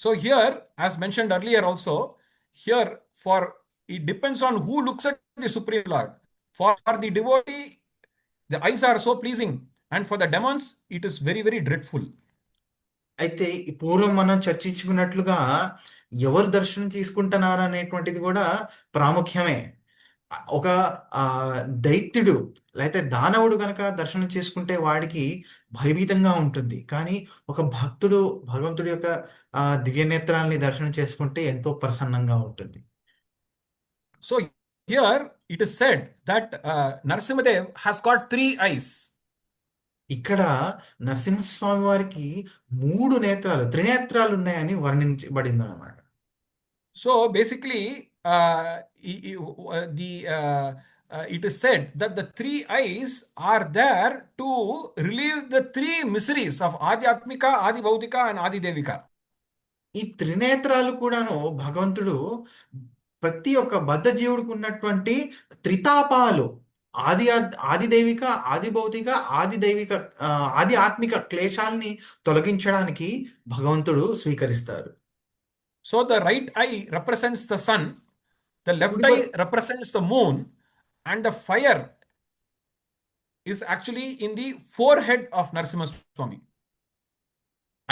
So here, as mentioned earlier also, here for it depends on who looks at the Supreme Lord. For the devotee, the eyes are so pleasing, and for the demons, it is very, very dreadful. అయితే ఈ పూర్వం మనం చర్చించుకున్నట్లుగా ఎవరు దర్శనం తీసుకుంటున్నారు అనేటువంటిది కూడా ప్రాముఖ్యమే. ఒక ఆ దైత్యుడు లేకపోతే దానవుడు కనుక దర్శనం చేసుకుంటే వాడికి భయభీతంగా ఉంటుంది. కానీ ఒక భక్తుడు భగవంతుడి యొక్క దివ్య నేత్రాల్ని దర్శనం చేసుకుంటే ఎంతో ప్రసన్నంగా ఉంటుంది. So here it is said that Narasimhadev has got 3 eyes. ఇక్కడ నరసింహస్వామి వారికి 3 నేత్రాలు త్రినేత్రాలు ఉన్నాయని వర్ణించబడింది అన్నమాట. So basically, it is said that the 3 eyes are there to relieve the 3 miseries of Adi Atmika, Adi Bhautika, and Adi Devika. ఈ త్రినేత్రాలు కూడాను భగవంతుడు ప్రతి ఒక్క బద్ధ జీవుడికి ఉన్నటువంటి త్రితాపాలు ఆది దైవిక, ఆది భౌతిక, ఆది దైవిక, ఆది ఆత్మిక క్లేశాల్ని తొలగించడానికి భగవంతుడు స్వీకరిస్తారు. So the right eye represents the sun, the left కుడి eye represents the moon, and the fire is actually in the forehead of Narasimha Swami.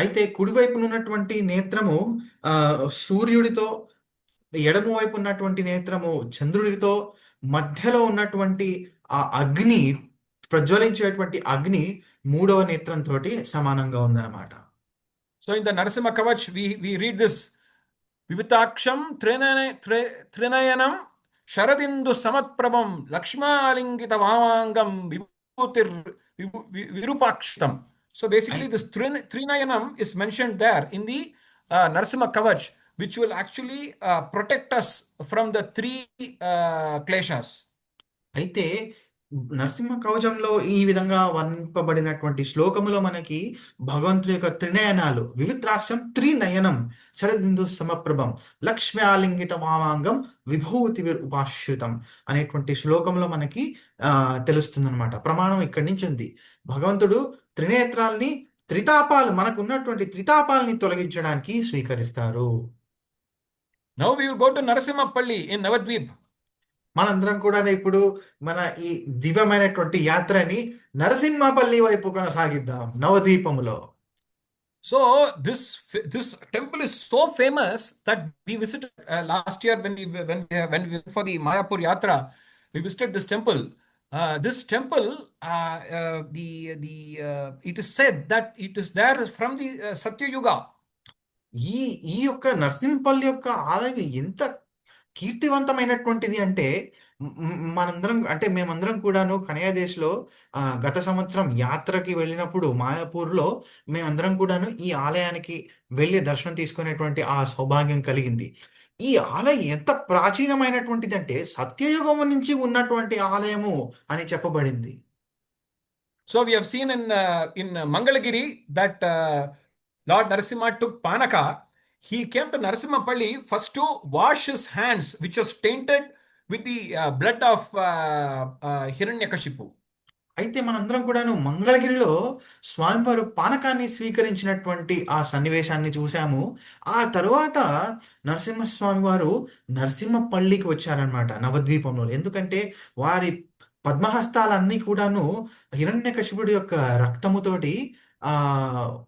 అయితే కుడివైపున ఉన్నటువంటి నేత్రము సూర్యుడితో, ఎడమ వైపు ఉన్నటువంటి నేత్రము చంద్రుడితో, మధ్యలో ఉన్నటువంటి ఆ అగ్ని ప్రజ్వలించేటువంటి అగ్ని 3వ నేత్రంతో సమానంగా ఉందన్నమాట. So in the Narasimha Kavach, we read this Vivitaksham Trinayanam Sharadindu Samatprabham Lakshmalingita Vamangam Vibhutir Virupakshitam. So basically this Trinayanam is mentioned there in the Narasimha Kavach, which will actually protect us from the 3 kleshas. అయితే నరసింహ కవచంలో ఈ విధంగా వర్ణింపబడినటువంటి శ్లోకములో మనకి భగవంతుడి యొక్క త్రినయనాలు వివిత్రాస్యం త్రినయనం శరదిందు సమప్రభం లక్ష్మి ఆలింగిత మామాంగం విభూతి ఉపాశ్రితం అనేటువంటి శ్లోకంలో మనకి తెలుస్తుందన్నమాట. ప్రమాణం ఇక్కడి నుంచి ఉంది. భగవంతుడు త్రినేత్రాల్ని త్రితాపాలు మనకు ఉన్నటువంటి త్రితాపాలని తొలగించడానికి స్వీకరిస్తారు. Now we will go to Narasimhapalli in Navadvip. మనందరం కూడా ఇప్పుడు మన ఈ దివ్యమైనటువంటి యాత్రని నరసింహపల్లి వైపు కొనసాగిద్దాం నవద్వీపములో. So this temple is so famous that we visited last year when we went for the Mayapur Yatra. We visited this temple. This temple, it is said that it is there from the Satya Yuga. ఈ యొక్క నరసింహపల్లి యొక్క ఆలయం ఎంత కీర్తివంతమైనటువంటిది అంటే మేమందరం కూడాను కనయాదేశ్లో గత సంవత్సరం యాత్రకి వెళ్ళినప్పుడు మాయాపూర్లో మేమందరం కూడాను ఈ ఆలయానికి వెళ్ళి దర్శనం తీసుకునేటువంటి ఆ సౌభాగ్యం కలిగింది. ఈ ఆలయం ఎంత ప్రాచీనమైనటువంటిది అంటే సత్యయుగం నుంచి ఉన్నటువంటి ఆలయము అని చెప్పబడింది. So we have seen in Mangalagiri that Lord Narasimha took Panaka. He came to Narasimhapalli first to wash his hands, which was tainted with the blood of Hiranyakashipu. అయితే మనందరం కూడాను మంగళగిరిలో స్వామివారు పానకాన్ని స్వీకరించినటువంటి ఆ సన్నివేశాన్ని చూసాము. ఆ తరువాత నరసింహస్వామి వారు నరసింహపల్లికి వచ్చారనమాట నవద్వీపంలో. ఎందుకంటే వారి పద్మహస్తాలన్నీ కూడాను హిరణ్యకశిపుడి యొక్క రక్తముతోటి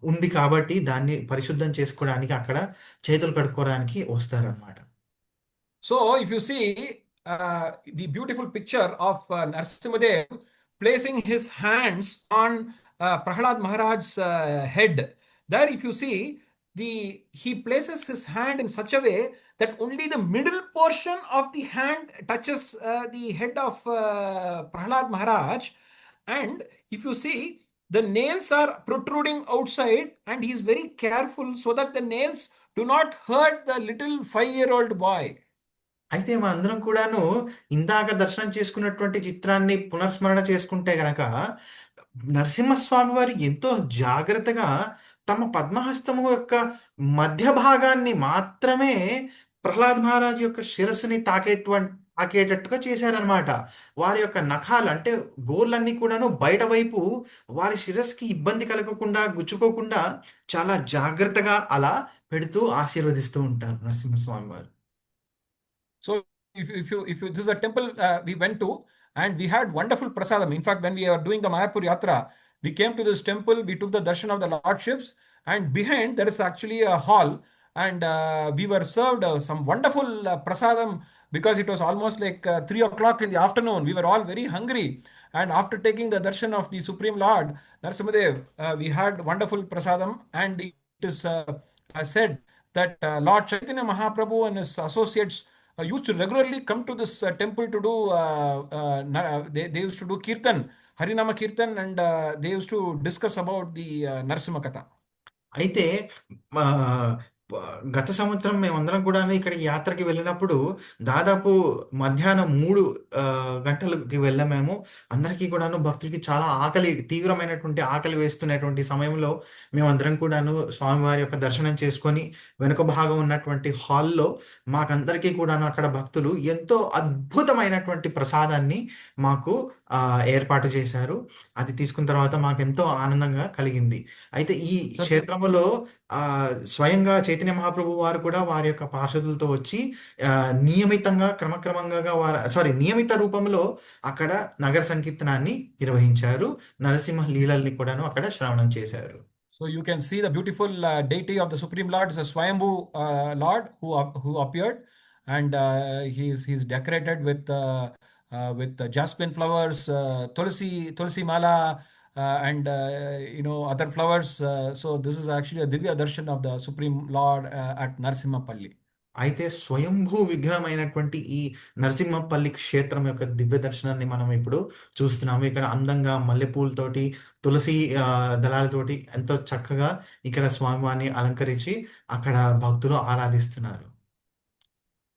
ఉంది కాబట్టి దాన్ని పరిశుద్ధం చేసుకోవడానికి అక్కడ చేతులు కడుక్కోవడానికి వస్తారనమాట. So if you see the beautiful picture of Narasimhadev placing his hands on Prahlad Maharaj's head, there if you see he places his hand in such a way that only the middle portion of the hand touches the head of Prahlad Maharaj. And if you see, the nails are protruding outside, and he is very careful so that the nails do not hurt the little 5-year-old boy. అయితే మనందరం కూడాను ఇందాక దర్శనం చేసుకున్నటువంటి చిత్రాన్ని పునర్స్మరణ చేసుకుంటే గనక నరసింహస్వామి వారు ఎంతో జాగ్రత్తగా తమ పద్మహస్తము యొక్క మధ్య భాగాన్ని మాత్రమే ప్రహ్లాద్ మహారాజ్ యొక్క శిరస్సుని తాకేటట్టుగా చేశారనమాట. వారి యొక్క నఖాలు అంటే గోర్లన్నీ కూడాను బయట వైపు వారి శిరస్సుకి ఇబ్బంది కలగకుండా గుచ్చుకోకుండా చాలా జాగ్రత్తగా అలా పెడుతూ ఆశీర్వదిస్తూ ఉంటారు నరసింహస్వామి వారు. So if you this is a temple we went to, and we had wonderful prasadam. In fact, when we were doing the Mayapur Yatra, we came to this temple, we took the darshan of the lordships, and behind there is actually a hall, and we were served some wonderful prasadam, because it was almost like 3 o'clock in the afternoon. We were all very hungry, and after taking the darshan of the Supreme Lord Narasimhadev, we had wonderful prasadam. And it is said that Lord Chaitanya Mahaprabhu and his associates used to regularly come to this temple to do they used to do kirtan, harinama kirtan, and they used to discuss about the Narasimha Katha. అయితే ఆ, గత సంవత్సరం మేమందరం కూడా ఇక్కడికి యాత్రకి వెళ్ళినప్పుడు దాదాపు మధ్యాహ్నం 3 గంటలకి వెళ్ళాము మేము. అందరికీ కూడాను భక్తులకి చాలా ఆకలి, తీవ్రమైనటువంటి ఆకలి వేస్తున్నటువంటి సమయంలో మేమందరం కూడాను స్వామివారి యొక్క దర్శనం చేసుకొని వెనుక భాగం ఉన్నటువంటి హాల్లో మాకందరికీ కూడాను అక్కడ భక్తులు ఎంతో అద్భుతమైనటువంటి ప్రసాదాన్ని మాకు ఏర్పాటు చేశారు. అది తీసుకున్న తర్వాత మాకెంతో ఆనందంగా కలిగింది. అయితే ఈ క్షేత్రంలో స్వయంగా చైతన్య మహాప్రభు వారు కూడా వారి యొక్క పార్షదులతో వచ్చి నియమితంగా నియమిత రూపంలో అక్కడ నగర సంకీర్తనాన్ని నిర్వహించారు. నరసింహ లీలల్ని కూడాను అక్కడ శ్రవణం చేశారు. So you can see the beautiful deity of the Supreme Lord is a Swayambhu Lord who appeared, and he's decorated with jasmine flowers, tulsi mala, and other flowers. So this is actually a Divya Darshan of the Supreme Lord at Narasimhapalli. అయితే స్వయంభూ విగ్రహమైనటువంటి ఈ నరసింహపల్లి క్షేత్రం యొక్క దివ్య దర్శనాన్ని మనం ఇప్పుడు చూస్తున్నాము. ఇక్కడ అందంగా మల్లెపూలతోటి తులసి దళాలతోటి ఎంతో చక్కగా ఇక్కడ స్వామివారిని అలంకరించి అక్కడ భక్తులు ఆరాధిస్తున్నారు.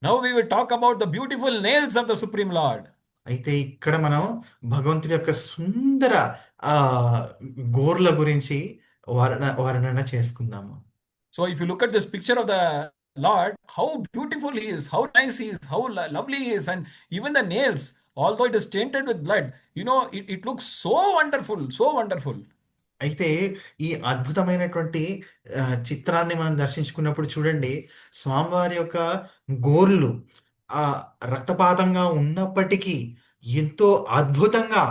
Now we will talk about the beautiful nails of the Supreme Lord. అయితే ఇక్కడ మనం భగవంతుడి యొక్క సుందర గోర్ల గురించి వర్ణన చేసుకుందాము. So if you look at this picture of the Lord, how beautiful he is, how nice he is, how lovely he is, and even the nails, although it is tainted with blood, it looks so wonderful, so wonderful. అయితే ఈ అద్భుతమైనటువంటి చిత్రాన్ని మనం దర్శించుకున్నప్పుడు చూడండి, స్వామివారి యొక్క గోర్లు రక్తపాతంగా ఉన్నప్పటికీ ఎంతో అద్భుతంగా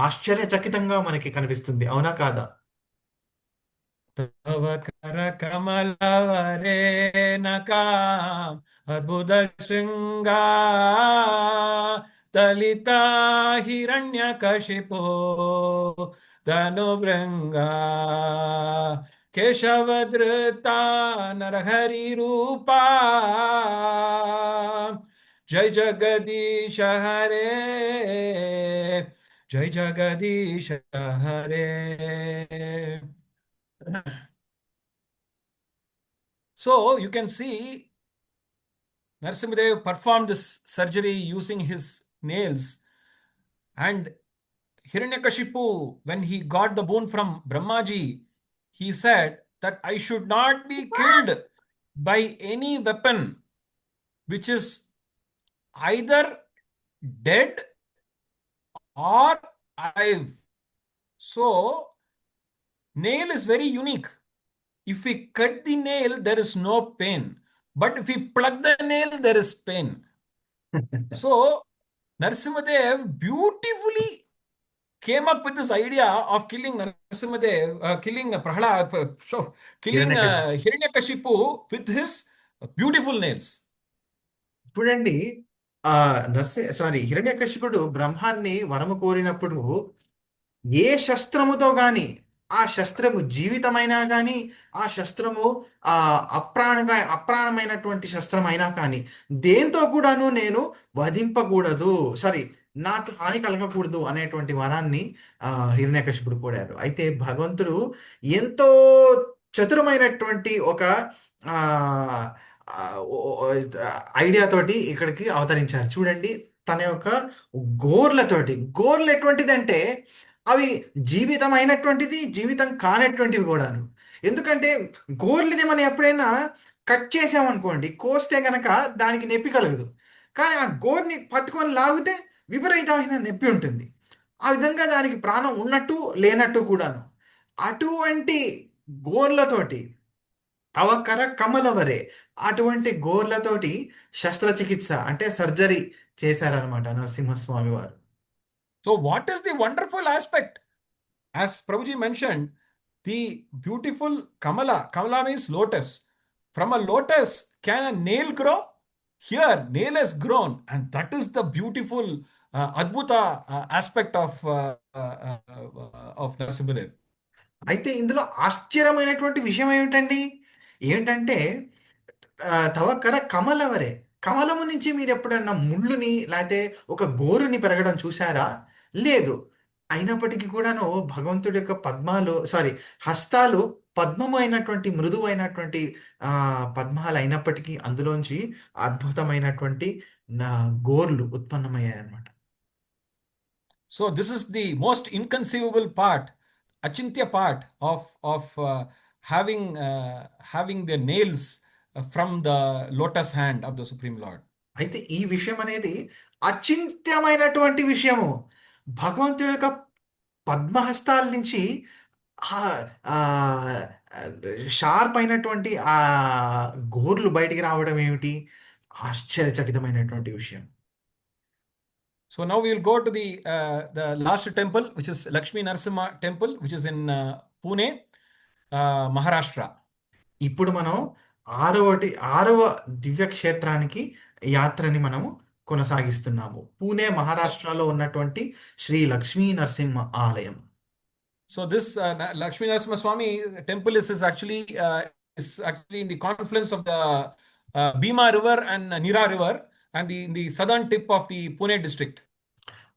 ఆశ్చర్యచకితంగా మనకి కనిపిస్తుంది. అవునా కాదా? తవ కర కమలవరేణకాం అద్భుత శృంగా దళిత హిరణ్యకశిపో ధనుభృంగా కేశవధృతా నరహరి రూపా జై జగదీశ హరే, జై జగదీశ Hare. So you can see Narasimhadev performed this surgery using his nails, and Hiranyakashipu, when he got the boon from Brahmaji, he said that I should not be killed by any weapon which is either dead or alive. So nail is very unique. If we cut the nail, there is no pain. But if we plug the nail, there is pain. So Narasimhadev beautifully came up with this idea of killing killing Hiranyakashipu with his beautiful nails. చూడండి, హిరణ్యకశిపుడు బ్రహ్మాన్ని వరము కోరినప్పుడు ఏ శస్త్రముతో గాని ఆ శస్త్రము జీవితమైనా కానీ, ఆ శస్త్రము అప్రాణమైనటువంటి శస్త్రం అయినా కానీ, దేంతో కూడాను నేను వధింపకూడదు, సారీ, నాకు హాని కలగకూడదు అనేటువంటి వరాన్ని ఆ, హిరణ్యకశిపుడు కోరారు. అయితే భగవంతుడు ఎంతో చతురమైనటువంటి ఒక ఆ, ఆ, ఐడియా తోటి ఇక్కడికి అవతరించారు. చూడండి, తన యొక్క గోర్లు ఎటువంటిదంటే అవి జీవితమైనటువంటిది, జీవితం కానటువంటివి కూడాను. ఎందుకంటే గోర్లని మనం ఎప్పుడైనా కట్ చేసామనుకోండి, కోస్తే గనక దానికి నొప్పి కలగదు. కానీ ఆ గోర్ని పట్టుకొని లాగితే విపరీతమైన నొప్పి ఉంటుంది. ఆ విధంగా దానికి ప్రాణం ఉన్నట్టు లేనట్టు కూడాను. అటువంటి గోర్లతోటి అవకర కమలవరే, అటువంటి గోర్లతోటి శస్త్రచికిత్స అంటే సర్జరీ చేశారనమాట నరసింహస్వామి వారు. So, what is the wonderful aspect? As Prabhuji mentioned, the beautiful Kamala, Kamala means lotus. From a lotus, can a nail grow? Here, nail has grown, and that is the beautiful Adbhuta aspect of Narasimhadev. అయితే ఇందులో ఆశ్చర్యమైనటువంటి విషయం ఏమిటండి? ఏంటంటే తవక్కర కమలవరే, కమలము నుంచి మీరు ఎప్పుడన్నా ముళ్ళుని లేకపోతే ఒక గోరుని పెరగడం చూసారా? లేదు. అయినప్పటికీ కూడాను భగవంతుడి యొక్క పద్మాలు, సారీ, హస్తాలు పద్మము అయినటువంటి మృదువు అయినటువంటి పద్మాలు అయినప్పటికీ అందులోంచి అద్భుతమైనటువంటి గోర్లు ఉత్పన్నమయ్యాయి అన్నమాట. So this is the most inconceivable part, achintya part of having the nails from the lotus hand of the Supreme Lord. అయితే ఈ విషయం అనేది అచింత్యమైనటువంటి విషయము. భగవంతుడి యొక్క పద్మహస్తాల నుంచి షార్ప్ అయినటువంటి ఆ గోర్లు బయటికి రావడం ఏమిటి ఆశ్చర్యచకితమైనటువంటి విషయం. So now we will go to the last temple, which is Lakshmi Narasimha temple, which is in Pune, Maharashtra. ఇప్పుడు మనం ఆరవ దివ్యక్షేత్రానికి యాత్రని మనము కొనసాగిస్తున్నాము. పూణే మహారాష్ట్రలో ఉన్నటువంటి శ్రీ లక్ష్మీ నరసింహ ఆలయం. So this Lakshmi Narasimha Swami temple is actually in the confluence of the Bhima River and Nira River, and in the southern tip of the Pune district.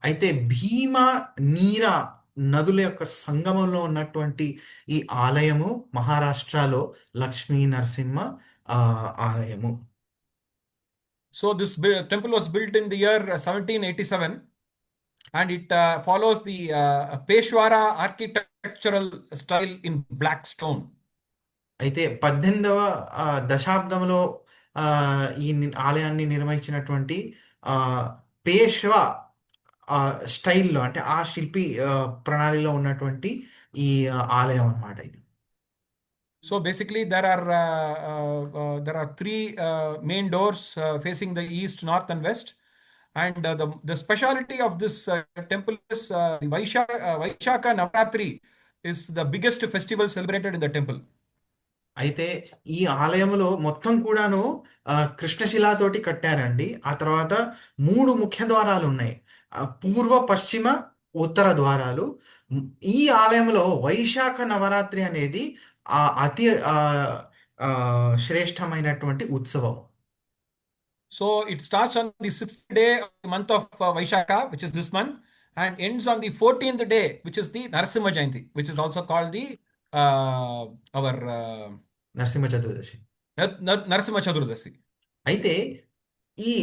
అయితే భీమా నీరా నదుల యొక్క సంగమంలో ఉన్నటువంటి ఈ ఆలయము మహారాష్ట్రలో లక్ష్మీ నరసింహ ఆలయము. So this temple was built in the year 1787, and it follows the Peshwara architectural style in black stone. అయితే 18వ దశాబ్దంలో ఈ ఆలయాన్ని నిర్మించినటువంటి పేష్వా స్టైల్లో, అంటే ఆ శిల్పి ప్రణాళిలో ఉన్నటువంటి ఈ ఆలయం అన్నమాట ఇది. So basically there are three main doors facing the east, north and west, and the speciality of this temple is the Vaishaka Navratri is the biggest festival celebrated in the temple. అయితే ఈ ఆలయంలో మొత్తం కూడాను కృష్ణశిలాతోటి కట్టారండి. ఆ తర్వాత 3 ముఖ్య ద్వారాలు ఉన్నాయి, పూర్వ, పశ్చిమ, ఉత్తర ద్వారాలు. ఈ ఆలయంలో వైశాఖ నవరాత్రి అనేది అతి శ్రేష్టమైనటువంటి ఉత్సవం. So it starts on the 6th day of the month of Vaishaka, which is this month, and ends on the 14th day, which is the Narasimha Jayanti, which is also called the our Narasimha Chaturdashi. Narasimha Chaturdashi. అయితే ఈ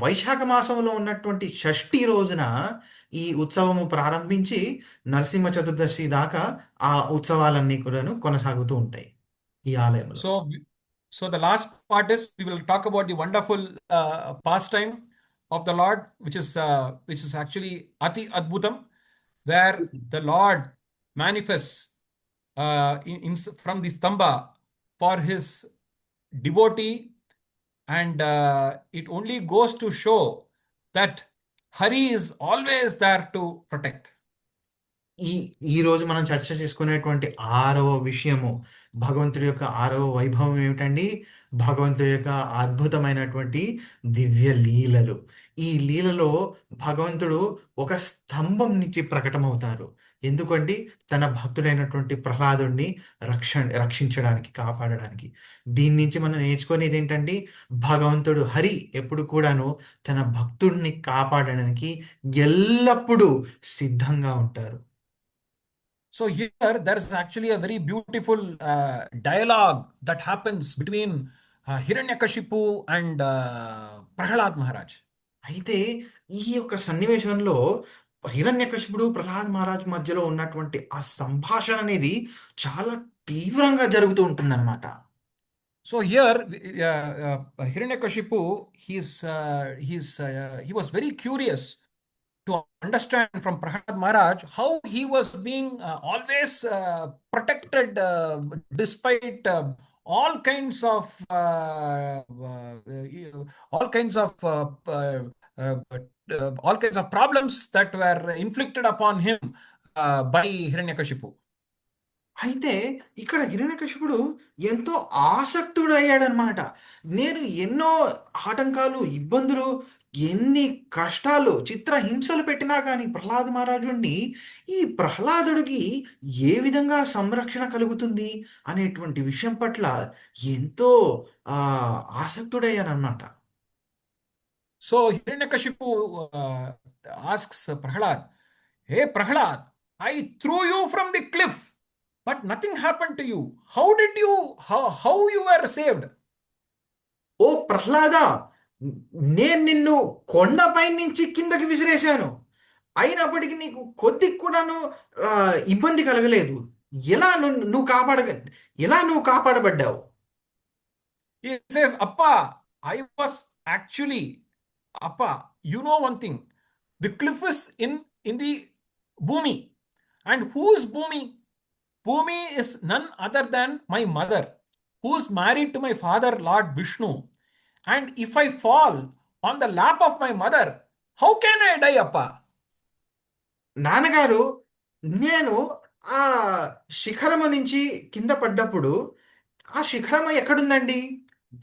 వైశాఖ మాసంలో ఉన్నటువంటి షష్ఠి రోజున ఈ ఉత్సవము ప్రారంభించి నరసింహ చతుర్దశి దాకా ఆ ఉత్సవాలన్నీ కూడాను కొనసాగుతూ ఉంటాయి ఈ ఆలయంలో. So the last part is we will talk about the wonderful pastime of the Lord, which is actually Ati Adbhutam, where the Lord manifests from the Stamba for his devotee, and it only goes to show that Hari is always there to protect. ఈ రోజు మనం చర్చ చేసుకునేటువంటి 6వ విషయము, భగవంతుడి యొక్క 6వ వైభవం ఏమిటండి? భగవంతుడి యొక్క అద్భుతమైనటువంటి దివ్య లీలలు. ఈ లీలలో భగవంతుడు ఒక స్తంభం నుంచి ప్రకటమవుతారు. ఎందుకంటే తన భక్తుడైనటువంటి ప్రహ్లాదుడిని రక్షించడానికి, కాపాడడానికి. దీని నుంచి మనం నేర్చుకునేది ఏంటంటే భగవంతుడు హరి ఎప్పుడు కూడాను తన భక్తుడిని కాపాడడానికి ఎల్లప్పుడూ సిద్ధంగా ఉంటారు. So here there is actually a very beautiful dialogue that happens between Hiranyakashipu and Prahlad Maharaj. అయితే ఈ యొక్క సన్నివేశంలో హిరణ్యకశిపుడు ప్రహ్లాద్ మహారాజ్ మధ్యలో ఉన్నటువంటి ఆ సంభాషణ అనేది చాలా తీవ్రంగా జరుగుతూ ఉంటుందన్నమాట. So here, Hiranyakashipu, he was very curious to understand from Prahlad Maharaj how he was being always protected despite all kinds of all kinds of all kinds of problems that were inflicted upon him by Hiranyakashipu. అయితే ఇక్కడ హిరణ్యకశిపుడు ఎంతో ఆసక్తుడయ్యాడనమాట. నేను ఎన్నో ఆటంకాలు, ఇబ్బందులు, ఎన్ని కష్టాలు, చిత్రహింసలు పెట్టినా కానీ ప్రహ్లాద మహారాజుని ఈ ప్రహ్లాదుడికి ఏ విధంగా సంరక్షణ కలుగుతుంది అనేటువంటి విషయం పట్ల ఎంతో ఆసక్తుడయ్యానమాట. So Hiranyakashipu asks Prahlad, "Hey Prahlad, I threw you from the cliff, but nothing happened to you. How you were saved?" ఓ ప్రహ్లాద, నేను నిన్ను కొండపై నుంచి కిందకి విసిరేశాను, అయినప్పటికీ నీకు కొద్దిగా కూడాను ఇబ్బంది కలగలేదు. ఎలా నువ్వు కాపాడబడ్డావు? He says, "Appa, I was actually, Appa, you know one thing. The cliff is in the Bhumi. And whose Bhumi? Bhumi is none other than my mother, who's married to my father, Lord Vishnu. And if I fall on the lap of my mother, how can I die, Appa?" నాన్నగారు, నేను ఆ శిఖరము నుంచి కింద పడ్డప్పుడు ఆ శిఖరం ఎక్కడుందండి?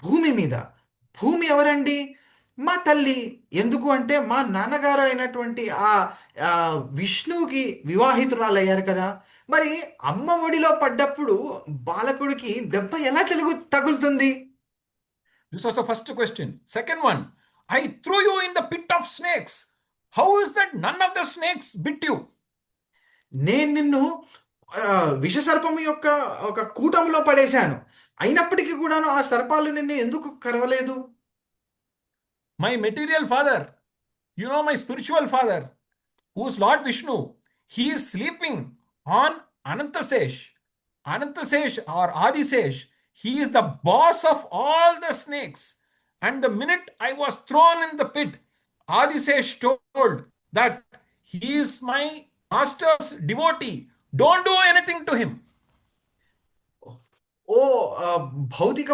భూమి మీద. భూమి ఎవరండి? మా తల్లి. ఎందుకు అంటే మా నాన్నగారు అయినటువంటి ఆ విష్ణువుకి వివాహితురాలయ్యారు కదా. మరి అమ్మ ఒడిలో పడ్డప్పుడు బాలకుడికి దెబ్బ ఎలా తగులుతుంది? This was the first question. Second one, "I threw you in the pit of snakes. How is that none of the snakes bit you?" నేను నిన్ను విషసర్పము యొక్క ఒక కూటంలో పడేశాను, అయినప్పటికీ కూడాను ఆ సర్పాలు నిన్ను ఎందుకు కరవలేదు? My material father, my spiritual father, who's Lord Vishnu, he is sleeping on Anantasesh. Anantasesh or Adisesh, he is the boss of all the snakes. And the minute I was thrown in the pit, Adisesh told that he is my master's devotee. Don't do anything to him. ఓ భౌతిక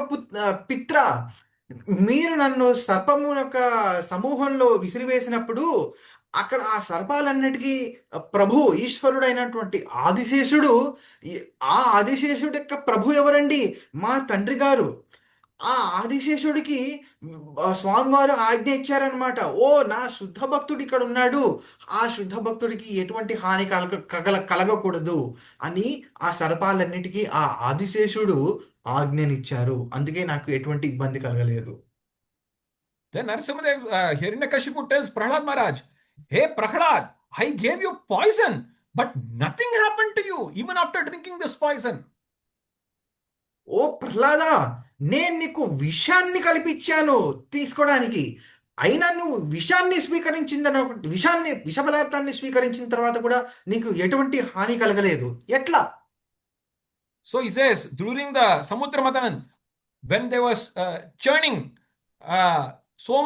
పిత్ర, మీరు నన్ను సర్పము యొక్క సమూహంలో విసిరివేసినప్పుడు అక్కడ ఆ సర్పాలన్నిటికీ ప్రభు, ఈశ్వరుడైనటువంటి ఆదిశేషుడు, ఆ ఆదిశేషుడి యొక్క ప్రభు ఎవరండి? మా తండ్రి గారు. ఆ ఆదిశేషుడికి స్వామివారు ఆజ్ఞ ఇచ్చారనమాట. ఓ, నా శుద్ధ భక్తుడు ఇక్కడ ఉన్నాడు, ఆ శుద్ధ భక్తుడికి ఎటువంటి హాని కలగకూడదు అని ఆ సర్పాలన్నిటికీ ఆ ఆదిశేషుడు ఆజ్ఞనిచ్చారు. అందుకే నాకు ఎటువంటి ఇబ్బంది కలగలేదు. Then Narasimhadev, Hiranyakashipu tells Prahlad Maharaj, "Hey Prahlad, I gave you poison, but nothing happened to you even after drinking this poison." ఓ ప్రహ్లాద, నేను నీకు విషాన్ని కల్పించాను తీసుకోవడానికి, అయినా నువ్వు విష పదార్థాన్ని స్వీకరించిన తర్వాత కూడా నీకు ఎటువంటి హాని కలగలేదు. ఎట్లా? So he says, during the Samudra Mathanan, when there was churning, so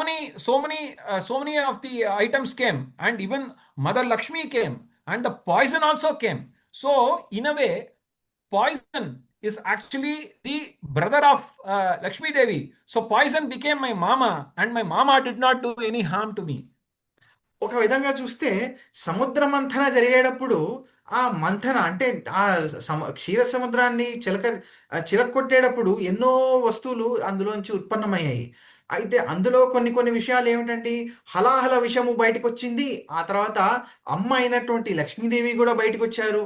many of the items came, and even Mother Lakshmi came, and the poison also came. So in a way, poison is actually the brother of Lakshmi Devi. So poison became my mama, and my mama did not do any harm to me. ఒక విధంగా చూస్తే సముద్ర మంథన జరిగేటప్పుడు ఆ మంథన అంటే ఆ క్షీర సముద్రాన్ని చిలకొట్టేటప్పుడు ఎన్నో వస్తువులు అందులోంచి ఉత్పన్నమయ్యాయి. అయితే అందులో కొన్ని కొన్ని విషయాలు ఏమిటండి, హలాహల విషము బయటకు వచ్చింది. ఆ తర్వాత అమ్మ అయినటువంటి లక్ష్మీదేవి కూడా బయటకు వచ్చారు.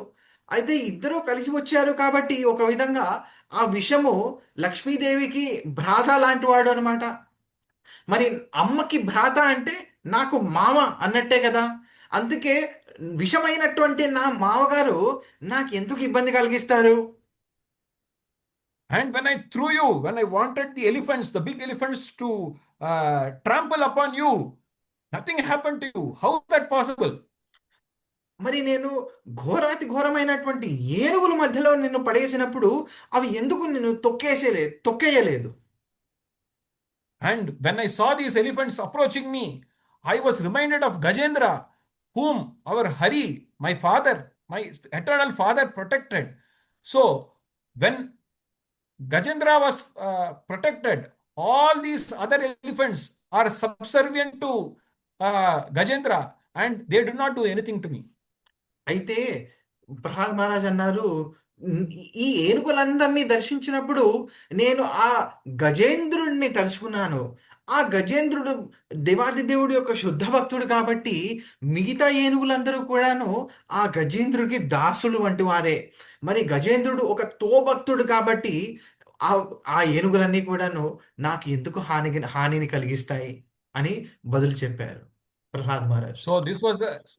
అయితే ఇద్దరూ కలిసి వచ్చారు కాబట్టి ఒక విధంగా ఆ విషము లక్ష్మీదేవికి భ్రాత లాంటి వాడు అనమాట. మరి అమ్మకి భ్రాత అంటే నాకు మామ అన్నట్టే కదా. అందుకే విషమైనటువంటి నా మామగారు నాకు ఎందుకు ఇబ్బంది కలిగిస్తారు? And when I threw you, when I wanted the elephants, the big elephants to trample upon you, nothing happened to you. How is that possible? మరి నేను ఘోరాతి ఘోరమైనటువంటి ఏనుగుల మధ్యలో నిన్ను పడేసినప్పుడు అవి ఎందుకు నిన్ను తొక్కేయలేదు? And when I saw these elephants approaching me, I was reminded of Gajendra, whom our Hari, my father, my eternal father, protected. So, when Gajendra was protected, all these other elephants are subservient to Gajendra, and they do not do anything to me. అయితే ప్రహ్లాద్ మహారాజ్ అన్నారు, ఈ ఏనుగులందరినీ దర్శించినప్పుడు నేను ఆ గజేంద్రుడిని తలుచుకున్నాను. ఆ గజేంద్రుడు దేవాది దేవుడి యొక్క శుద్ధ భక్తుడు కాబట్టి మిగతా ఏనుగులందరూ కూడాను ఆ గజేంద్రుడికి దాసులు వంటి వారే. మరి గజేంద్రుడు ఒక తోభక్తుడు కాబట్టి ఆ ఆ ఏనుగులన్నీ కూడాను నాకు ఎందుకు హానిని కలిగిస్తాయి అని బదులు చెప్పారు Prahlad Maharaj.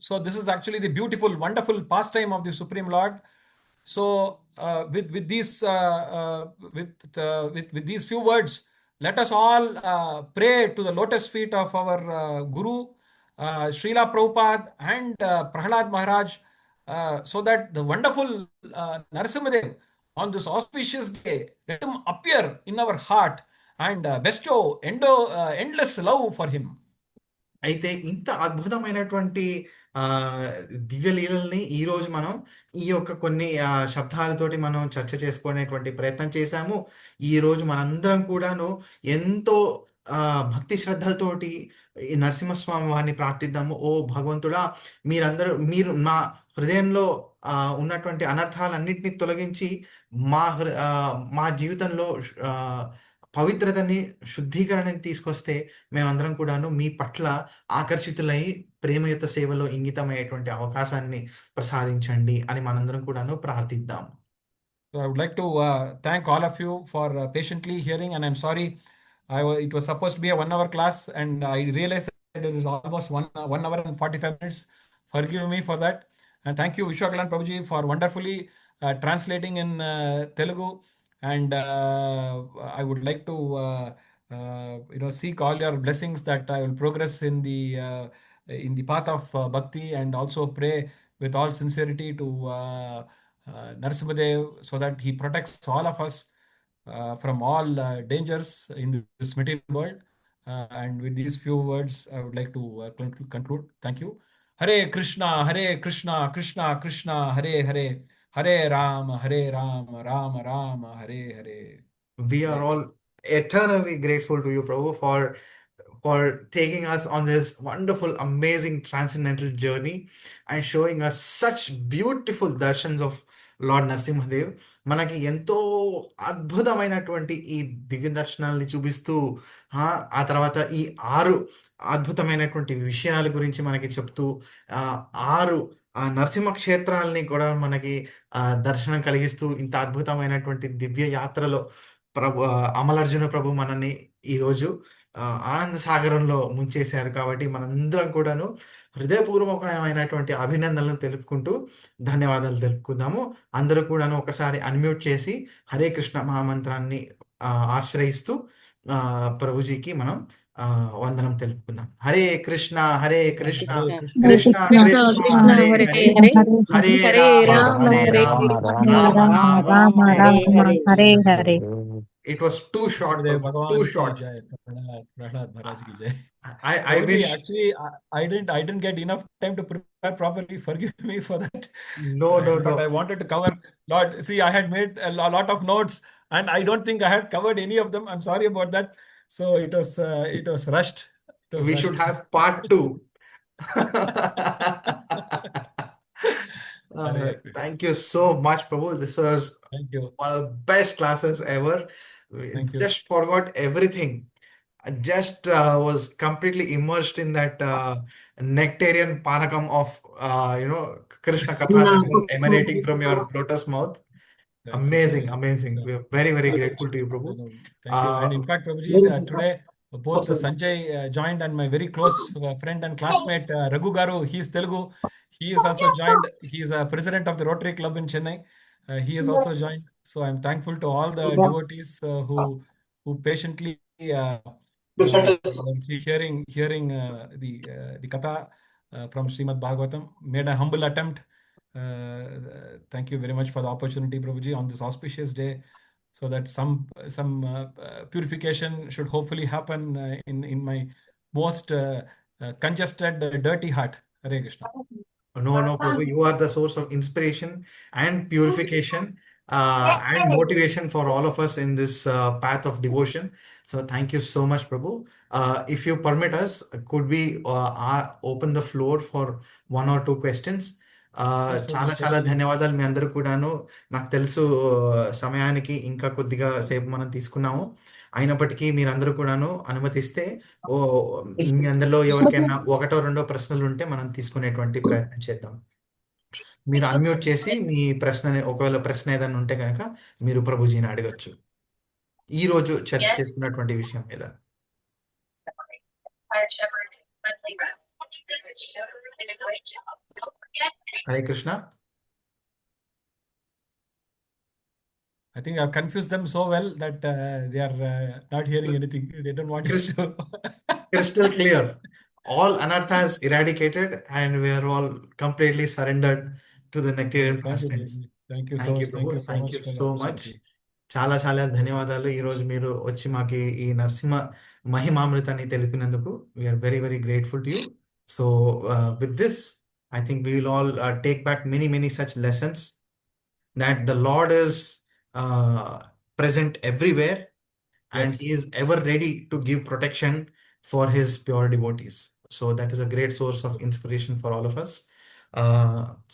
So this is actually the beautiful, wonderful pastime of the Supreme Lord. So with these with these few words, let us all pray to the lotus feet of our Guru, Srila Prabhupada and Prahlad Maharaj, so that the wonderful Narasimhadev on this auspicious day, let him appear in our heart and bestow endless love for him. అయితే ఇంత అద్భుతమైనటువంటి ఆ, దివ్య లీలల్ని ఈరోజు మనం ఈ యొక్క కొన్ని శబ్దాలతోటి మనం చర్చ చేసుకునేటువంటి ప్రయత్నం చేశాము. ఈరోజు మనందరం కూడాను ఎంతో భక్తి శ్రద్ధలతోటి ఈ నరసింహస్వామి వారిని ప్రార్థిద్దాము. ఓ భగవంతుడా, మీరు నా హృదయంలో ఉన్నటువంటి అనర్థాలన్నింటినీ తొలగించి మా జీవితంలో పవిత్రతని, శుద్ధీకరణని తీసుకొస్తే మేమందరం కూడాను మీ పట్ల ఆకర్షితులై ప్రేమయుత సేవలో ఇంగితమయ్యేటువంటి అవకాశాన్ని ప్రసాదించండి అని మనందరం కూడాను ప్రార్థిద్దాం. So I would like to thank all of you for patiently hearing, and I'm sorry, it was supposed to be a 1 hour class, and I realized that it is almost 1 hour and 45 minutes. Forgive me for that. And thank you, Vishwakalan Prabhuji, for wonderfully translating in Telugu. And I would like to seek all your blessings that I will progress in the path of bhakti, and also pray with all sincerity to Narasimhadev, so that he protects all of us from all dangers in this material world. And with these few words, I would like to conclude. Thank you. Hare Krishna, Krishna Krishna, Hare Hare, Hare Rama, Rama Rama, Hare Hare. We are all eternally grateful to you, Prabhu, for taking us on this wonderful, amazing, transcendental journey and showing us such beautiful darshans of Lord Narasimhadev. మనకి ఎంతో అద్భుతమైనటువంటి ఈ దివ్య దర్శనాల్ని చూపిస్తూ ఆ తర్వాత ఈ 6 అద్భుతమైనటువంటి విషయాల గురించి మనకి చెప్తూ 6 నరసింహ క్షేత్రాలని కూడా మనకి దర్శనం కలిగిస్తూ ఇంత అద్భుతమైనటువంటి దివ్య యాత్రలో అమలార్జున ప్రభు మనల్ని ఈరోజు ఆనంద సాగరంలో ముంచేశారు. కాబట్టి మనందరం కూడాను హృదయపూర్వకమైనటువంటి అభినందనలు తెలుపుకుంటూ ధన్యవాదాలు తెలుపుకుందాము. అందరూ కూడాను ఒకసారి అన్మ్యూట్ చేసి హరే కృష్ణ మహామంత్రాన్ని ఆశ్రయిస్తూ ప్రభుజీకి మనం వందనం తెలుపుకుందాం. Hare Krishna Krishna Krishna Hare Hare, Hare Rama Rama Hare Hare. It was too short. Too short. Prahlad Maharaj ki jai. I wish. Actually, I didn't get enough time to prepare properly. Forgive me for that. No. But I wanted to cover. Lord, see, I had made a lot of notes, and I don't think I had covered any of them. I'm sorry about that. So it was rushed. We should have part 2. Thank you so much, Prabhu. This was Thank you. one of the best classes ever. Thank you. Just forgot everything. I just was completely immersed in that nectarian panakam of Krishna Katha that was emanating from your lotus mouth. Thank you. Amazing, Thank you. amazing. We are very, very grateful to you, No, Prabhu. no, thank you. And in fact, Prabhuji, today both Sanjay joined and my very close friend and classmate Raghu Garu, he is Telugu. He is also joined. He is a president of the Rotary Club in Chennai. He has also joined. So I'm thankful to all the devotees who patiently were hearing the katha from Srimad Bhagavatam. Made a humble attempt. Thank you very much for the opportunity, Prabhuji, on this auspicious day, so that some purification should hopefully happen in my most congested, dirty heart. Hare Krishna. No, no, Prabhu, you are the source of inspiration and purification and motivation for all of us in this path of devotion. So thank you so much, Prabhu. If you permit us, could we open the floor for one or two questions? Yes, Prabhuji, చాలా చాలా certainly. ధన్యవాదాలు మీ అందరూ కూడాను. నాకు తెలుసు సమయానికి ఇంకా కొద్దిగా సేపు మనం తీసుకున్నాము. అయినప్పటికీ మీరందరూ కూడాను అనుమతిస్తే ఓ మీ అందరిలో ఎవరికైనా ఒకటో రెండో ప్రశ్నలు ఉంటే మనం తీసుకునేటువంటి ప్రయత్నం చేద్దాం. మీరు అన్మ్యూట్ చేసి మీ ప్రశ్నని ఒకవేళ ప్రశ్న ఏదైనా ఉంటే కనుక మీరు ప్రభుజీని అడగచ్చు ఈ రోజు చర్చ చేసుకున్నటువంటి విషయం మీద. Hare Krishna. I think I've confused them so well that they are not hearing anything. They don't want to. Crystal clear. All anarthas eradicated and we are all completely surrendered to the nectarian pastimes. Thank you so Thank you, much. Thank Prabhu. you so Thank much you for the so much. opportunity. చాలా చాలా ధన్యవాదాలు ఈరోజు మీరు వచ్చి మాకు ఈ నరసింహ మహిమామృతాన్ని తెలిపినందుకు. We are very very grateful to you. So with this I think we will all take back many such lessons that the lord is present everywhere and Yes. he is ever ready to give protection for his pure devotees. So that is a great source of inspiration for all of us.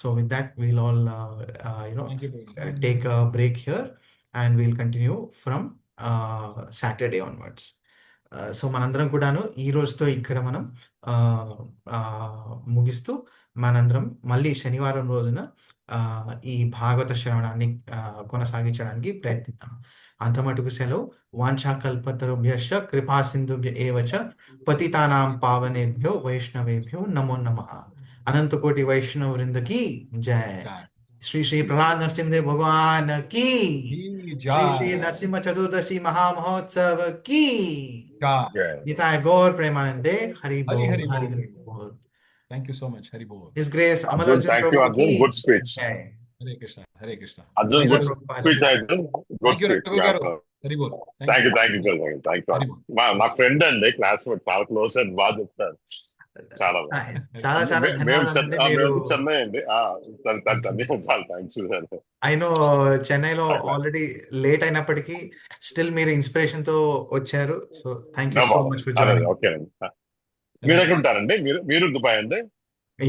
So with that, we'll all Thank you, Prabhu. take a break here and we'll continue from Saturday onwards. So మనందరం కూడాను ఈ రోజుతో ఇక్కడ మనం ముగిస్తూ మనందరం మళ్ళీ శనివారం రోజున ఈ భాగవత శ్రవణాన్ని కొనసాగించడానికి ప్రయత్నిద్దాం. అంతమటుకు సెలవు. వాంఛాకల్పతరుభ్యశ్చ కృపా సింధుభ్య ఏవచ పతితానాం పావనేభ్యో వైష్ణవేభ్యో నమో నమః. అనంతకోటి వైష్ణవ వృందకి జయ. श्री श्री प्रहलाद नरसिंहदेव भगवान की श्री श्री नरसिंह चतुर्दशी महामहोत्सव की निताय गौर प्रेमानंदे. हरि बोल. हरि हरि बोल. Thank you so much. Hari Bol. His Grace Amal Arjun, Arjun thank you, Prabhu Arjun. की Good speech. जय. Hare Krishna. Hare Krishna. Arjun, Jai good Prabhupada. speech, Arjun. Good Thank you, speech. Raghu Garu. Hari Bol. Thank you, thank you, thank you. Hari Bol. మా friend అండి classmate చాలా close and బాగా చెప్తారు. చాలా బాగా. చాలా చాలా ధన్యవాదాలు. మీరు చెన్నై అండి. చాలా థ్యాంక్స్. ఐ నో చెన్నైలో ఆల్రెడీ లేట్ అయినప్పటికీ స్టిల్ మీరు ఇన్స్పిరేషన్ తో వచ్చారు. So thank you so much for joining. Okay అండి. మీరు ఎక్కడ ఉంటారండి? మీరు దుబాయ్ అండి?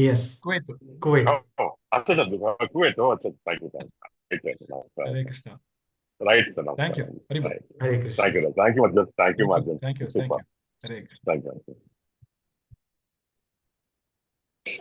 yes Kuwait. వచ్చేది కువైట్ వచ్చేది. Thank you. Hare Krishna. Right sir. Thank you. Hari Bol. Hare Krishna. Thank you. Thank you. Thank you. Super. Hare Krishna. Thank you.